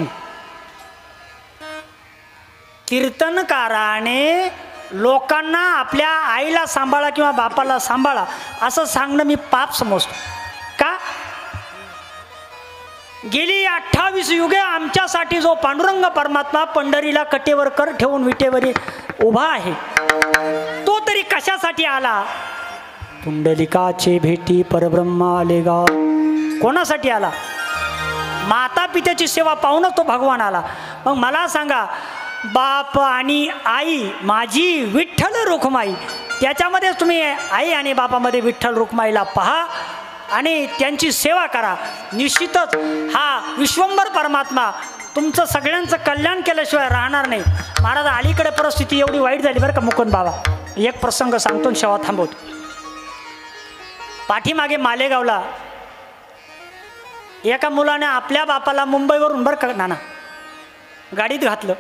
कीर्तनकाराने लोकांना आपल्या आईला सांभाळा किंवा बापाला सांभाळा असं सांगणं मी पाप समजतो. का? गेली 28 युगे आमच्यासाठी जो पांडुरंग परमात्मा पंढरीला कटेवर कर ठेवून विटेवर उभा आहे, तो तरी कशासाठी आला? पुंडलिकाचे भेटी परब्रह्म आले गा. कोणासाठी आला? माता पित्याची सेवा पाहूनच तो भगवान आला. मग मला सांगा, बाप आणि आई माझी विठ्ठल रुक्माई, त्याच्यामध्येच तुम्ही आई आणि बापामध्ये विठ्ठल रुक्माईला पहा आणि त्यांची सेवा करा. निश्चितच हा विश्वंभर परमात्मा तुमचं सगळ्यांचं कल्याण केल्याशिवाय राहणार नाही. महाराज अलीकडे परिस्थिती एवढी वाईट झाली बरं का मुकुंद बाबा. एक प्रसंग सांगतो शेवा थांबवतो. पाठीमागे मालेगावला एका मुलाने आपल्या बापाला मुंबईवरून बरं का नाना गाडीत घातलं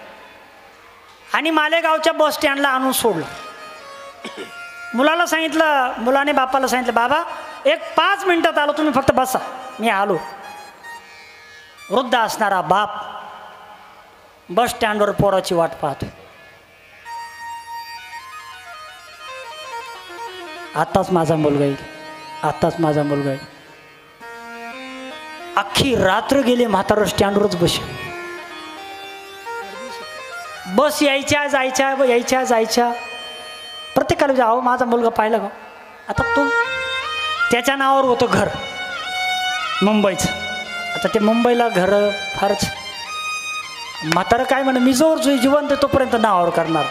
आणि मालेगावच्या बस स्टँडला आणून सोडलं. मुलाने बापाला सांगितलं, बाबा एक 5 मिनिटात आलो, तुम्ही फक्त बसा, मी आलो. वृद्ध असणारा बाप बस स्टँडवर पोराची वाट पाहतो. आताच माझा मुलगा येईल, आताच माझा मुलगा येईल. अख्खी रात्र गेले म्हातारा स्टँडवरच बसेल. बस यायच्या जायच्या प्रत्येकाला जाओ माझा मुलगा पाहिला का. आता तो त्याच्या नावावर होतं घर मुंबईचं. आता ते मुंबईला घर फारच म्हातारं काय म्हणे, मी जोर जिवंत तोपर्यंत नावावर करणार.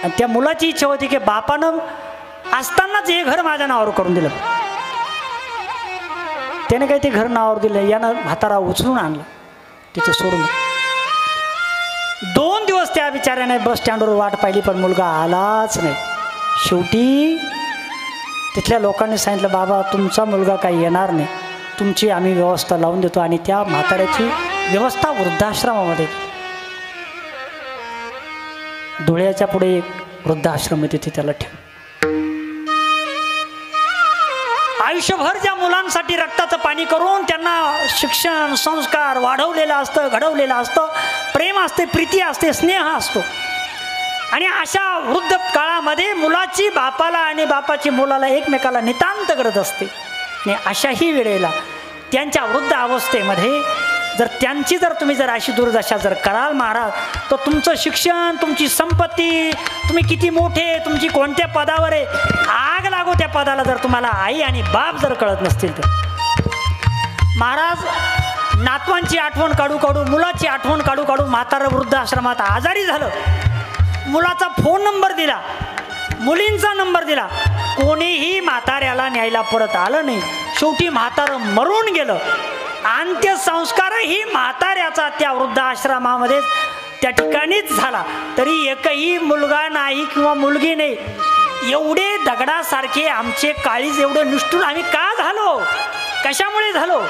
आणि त्या मुलाची इच्छा होती की बापानं असतानाच हे घर माझ्या नावावर करून दिलं. त्याने काही ते घर नावावर दिलं, यानं म्हातारा उचलून आणलं तिथे सोडून. 2 दिवस त्या बिचाऱ्याने बस स्टँडवर वाट पाहिली पण मुलगा आलाच नाही. शेवटी तिथल्या लोकांनी सांगितलं, बाबा तुमचा मुलगा काही येणार नाही, तुमची आम्ही व्यवस्था लावून देतो. आणि त्या म्हाताऱ्याची व्यवस्था वृद्धाश्रमामध्ये, धुळ्याच्या पुढे एक वृद्धाश्रम आहे, तिथे त्याला ठेव. आयुष्यभर ज्या मुलांसाठी रक्ताचं पाणी करून त्यांना शिक्षण संस्कार वाढवलेलं असतं, घडवलेलं असतं, प्रेम असते, प्रीती असते, स्नेह असतो. आणि अशा वृद्ध काळामध्ये मुलाची बापाला आणि बापाची मुलाला एकमेकाला नितांत गरज असते. आणि अशाही वेळेला त्यांच्या वृद्ध अवस्थेमध्ये जर तुम्ही अशी दुर्दशा कराल महाराज, तर तुमचं शिक्षण, तुमची संपत्ती, तुम्ही किती मोठे, तुमची कोणत्या पदावर आहे, आग लागो त्या पदाला, जर तुम्हाला आई आणि बाप जर कळत नसतील तर. महाराज नातवांची आठवण काढू काढू, मुलाची आठवण काढू काढू म्हातारं वृद्धाश्रमात आजारी झालं. मुलाचा फोन नंबर दिला, मुलींचा नंबर दिला, कोणीही म्हाताऱ्याला न्यायला परत आलं नाही. शेवटी म्हातारं मरून गेलं. अंत्यसंस्कारही म्हाताऱ्याचा त्या वृद्धाश्रमामध्ये त्या ठिकाणीच झाला. तरी एकही मुलगा नाही किंवा मुलगी नाही. एवढे दगडासारखे आमचे काळीज एवढं निष्ठुर आम्ही का झालो, कशामुळे झालो?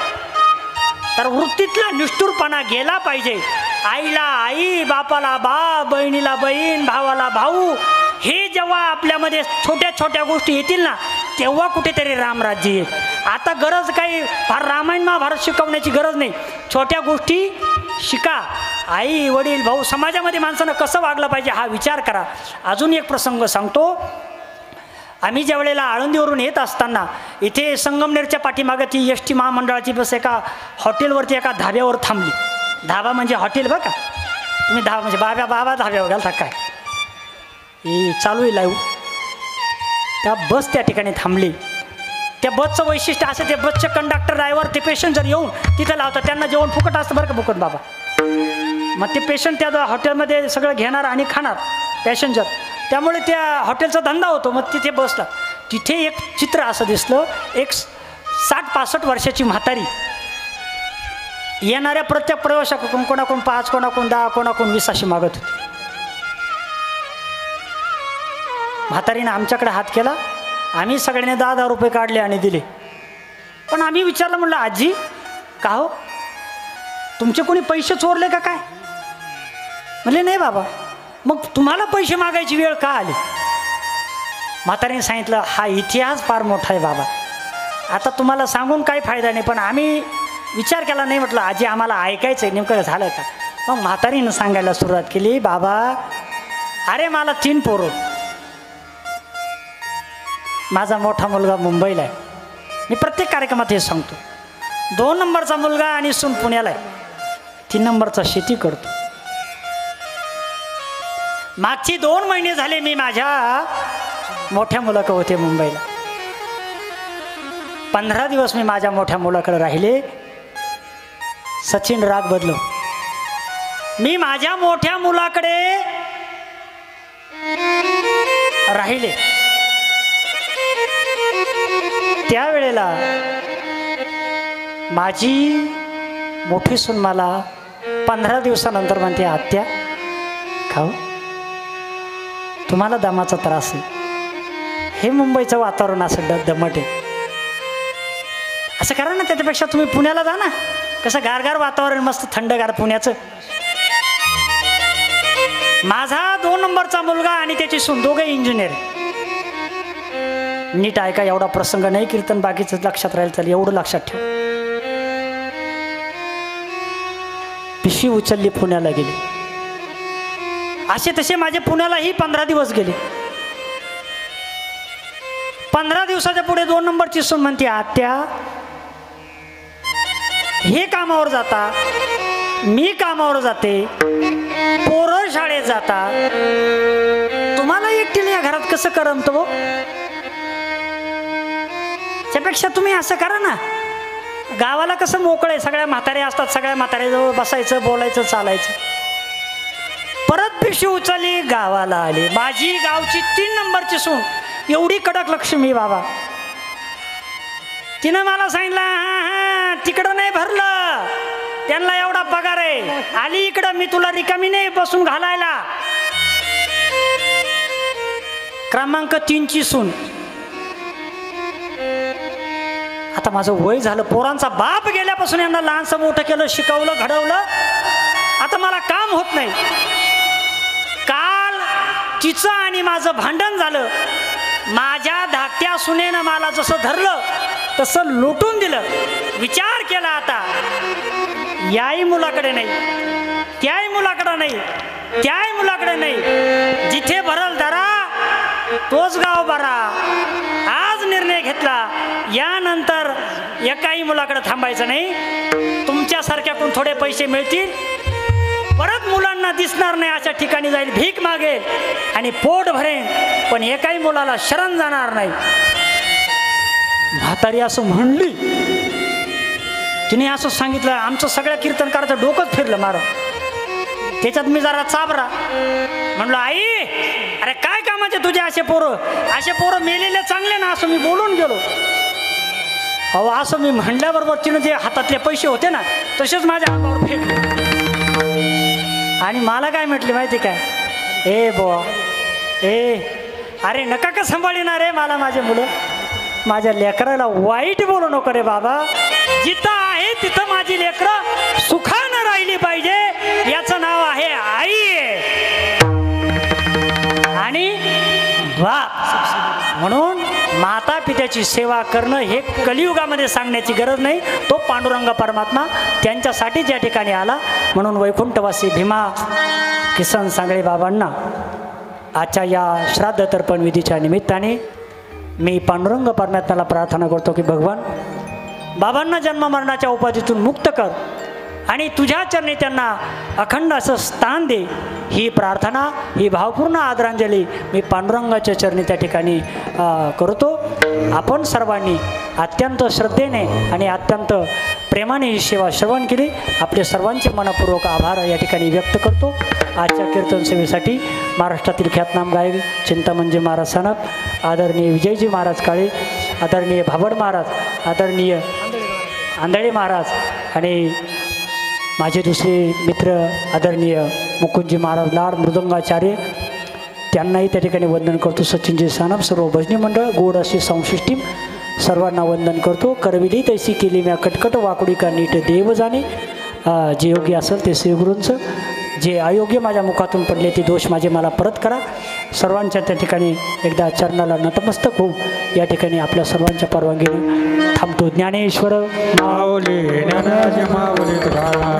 तर वृत्तीतला निष्ठुरपणा गेला पाहिजे. आईला आई, बापाला बाप, बहिणीला बहीण, भावाला भाऊ, हे जेव्हा आपल्यामध्ये छोट्या छोट्या गोष्टी येतील ना, तेव्हा कुठेतरी रामराज्य येईल. आता गरज काही फार रामायण महाभारत शिकवण्याची गरज नाही. छोट्या गोष्टी शिका. आई वडील भाऊ, समाजामध्ये माणसानं कसं वागलं पाहिजे हा विचार करा. अजून एक प्रसंग सांगतो. आम्ही ज्या वेळेला आळंदीवरून येत असताना इथे संगमनेरच्या पाठीमागे ती एस.टी. महामंडळाची बस एका हॉटेलवरती एका धाब्यावर थांबली. धाबा म्हणजे हॉटेल बरं का. तुम्ही धाबा म्हणजे बाबा धाब्यावर घालता काय, हे चालू आहे लाईव्ह. त्या बस त्या ठिकाणी थांबली. त्या बसचं वैशिष्ट्य असं, ते बसचे कंडक्टर ड्रायव्हर ते पेशंजर येऊन तिथं लावतात. त्यांना जेवण फुकट असतं बरं का मुकुंद बाबा. मग ते पेशंट त्या हॉटेलमध्ये सगळं घेणार आणि खाणार पॅसेंजर, त्यामुळे त्या हॉटेलचा धंदा होतो. मग तिथे बसला. तिथे एक चित्र असं दिसलं, एक 60-65 वर्षाची म्हातारी येणाऱ्या प्रत्येक प्रवाशाकडून कोणाकडून 5, कोणाकडून 10, कोणाकडून 20 अशी मागत होती. म्हातारीनं आमच्याकडे हात केला. आम्ही सगळ्यांनी 10-10 रुपये काढले आणि दिले. पण आम्ही विचारलं, म्हणलं आजी का हो, तुमचे कोणी पैसे चोरले का काय? म्हणले नाही बाबा. मग तुम्हाला पैसे मागायची वेळ का आली? म्हातारीने सांगितलं, हा इतिहास फार मोठा आहे बाबा, आता तुम्हाला सांगून काही फायदा नाही, पण आम्ही विचार केला नाही. म्हटलं आजी आम्हाला ऐकायचं आहे, नेमकं झालं का? मग म्हातारीनं सांगायला सुरुवात केली, बाबा अरे मला 3 पोरं, माझा मोठा मुलगा मुंबईला आहे. मी प्रत्येक कार्यक्रमात हे सांगतो. 2 नंबरचा मुलगा आणि सून पुण्याला आहे. 3 नंबरचा शेती करतो. मागची 2 महिने झाले मी माझ्या मोठ्या मुलाकडे होते मुंबईला. 15 दिवस मी माझ्या मोठ्या मुलाकडे राहिले. सचिन राग बदलो. मी माझ्या मोठ्या मुलाकडे राहिले. त्यावेळेला माझी मोठी सून मला 15 दिवसानंतर म्हणते, आत्या खाऊ तुम्हाला दमाचा त्रास आहे, हे मुंबईचं वातावरण असं दमट आहे, असं करा ना, त्याच्यापेक्षा तुम्ही पुण्याला जा ना, कसं गारगार वातावरण मस्त थंडगार पुण्याचं. माझा 2 नंबरचा मुलगा आणि त्याची सून दोघे इंजिनियर. नीट ऐका, एवढा प्रसंग नाही कीर्तन, बाकीचं लक्षात राहील, चालेल एवढं लक्षात ठेव. पिशवी उचलली, पुण्याला गेली. असे तसे माझे पुण्यालाही 15 दिवस गेले. 15 दिवसाच्या पुढे 2 नंबरची सून म्हणते, आत्या हे कामावर जाता, मी कामावर जाते, पोरं शाळेत जाता, तुम्हाला एकटीला या घरात कसं करमतो? त्यापेक्षा तुम्ही असं करा ना, गावाला कसं मोकळे, सगळ्या म्हाताऱ्या असतात, सगळ्या म्हाताऱ्याजवळ बसायचं, बोलायचं, चालायचं. परत पिशवी उचलली, गावाला आली. माझी गावची 3 नंबरची सून, एवढी कडक लक्ष्मी बाबा, तिनं मला सांगितलं, हा तिकडं नाही भरलं, त्यांना एवढा पगार आहे, आली इकडं, मी तुला रिकामी नाही बसून घालायला. क्रमांक 3ची सून. आता माझं वय झालं, पोरांचा बाप गेल्यापासून यांना लहानसं मोठं केलं, शिकवलं, घडवलं. आता मला काम होत नाही. काल तिचं आणि माझं भांडण झालं. माझ्या धाकट्या सुनेनं मला जसं धरलं तसं लुटून दिलं. विचार केला, आता याही मुलाकडे नाही, त्याही मुलाकडे नाही, त्याही मुलाकडे नाही, जिथे भरल धरा तोच गाव भरा. आज निर्णय घेतला, यानंतर एकाही मुलाकडे थांबायचं नाही. तुमच्यासारख्याकडून थोडे पैसे मिळतील, परत मुलांना दिसणार नाही अशा ठिकाणी जाईल, भीक मागेल आणि पोट भरेन, पण एकाही मुलाला शरण जाणार नाही. म्हातारी असं म्हणली. तिने असं सांगितलं, आमचं सगळ्या कीर्तनकाराचं डोकंच फिरलं मार. त्याच्यात मी जरा चाबरा. म्हणलं, आई अरे काय कामाचे तुझे असे पोरं मेलेले चांगले ना, असं मी बोलून गेलो. अहो असं मी म्हणल्याबरोबर तिनं जे हातातले पैसे होते ना तसेच माझ्या हातावर फेकले. आणि मला काय म्हटली माहिती काय, ए बुवा अरे नका का सांभाळणार रे मला माझे मुलं, माझ्या लेकराला वाईट बोलू नको रे बाबा. जिथं आहे तिथं माझी लेकरं सुखानं राहिली पाहिजे, याचं नाव आहे आई. आणि म्हणून माता पित्याची सेवा करणं हे कलियुगामध्ये सांगण्याची गरज नाही. तो पांडुरंग परमात्मा त्यांच्यासाठीच या ठिकाणी आला. म्हणून वैकुंठवासी भीमा किसन सांगळे बाबांना आजच्या या श्राद्ध तर्पण विधीच्या निमित्ताने मी पांडुरंग परमात्म्याला प्रार्थना करतो की भगवान बाबांना जन्म मरणाच्या उपाधीतून मुक्त कर आणि तुझ्या चरणी त्यांना अखंड असं स्थान दे. ही प्रार्थना, ही भावपूर्ण आदरांजली मी पांडुरंगाच्या चरणी त्या ठिकाणी करतो. आपण सर्वांनी अत्यंत श्रद्धेने आणि अत्यंत प्रेमाने ही सेवा श्रवण केली. आपले सर्वांचे मनपूर्वक आभार या ठिकाणी व्यक्त करतो. आजच्या कीर्तन सेवेसाठी महाराष्ट्रातील ख्यातनाम गायक चिंतामणजी महाराज सानप, आदरणीय विजयजी महाराज काळे, आदरणीय भाबड महाराज, आदरणीय आंधळे महाराज आणि माझे दुसरे मित्र आदरणीय मुकुंदजी महाराज लाड मृदंगाचार्य, त्यांनाही त्या ठिकाणी वंदन करतो. सचिनजी सानप, सर्व भजनी मंडळ, गोड अशी संशिष्टी सर्वांना वंदन करतो. करविली तैसी केली म्या कटकट वाकुडी का नीट देव जाणे. जे योग्य असेल ते श्रीगुरूंचं, जे अयोग्य माझ्या मुखातून पडले ते दोष माझे मला परत करा. सर्वांच्या त्या ठिकाणी एकदा चरणाला नतमस्तक होऊ या ठिकाणी आपल्या सर्वांच्या परवानगीने थांबतो. ज्ञानेश्वर माऊली ज्ञानाची माऊली तुकाराम.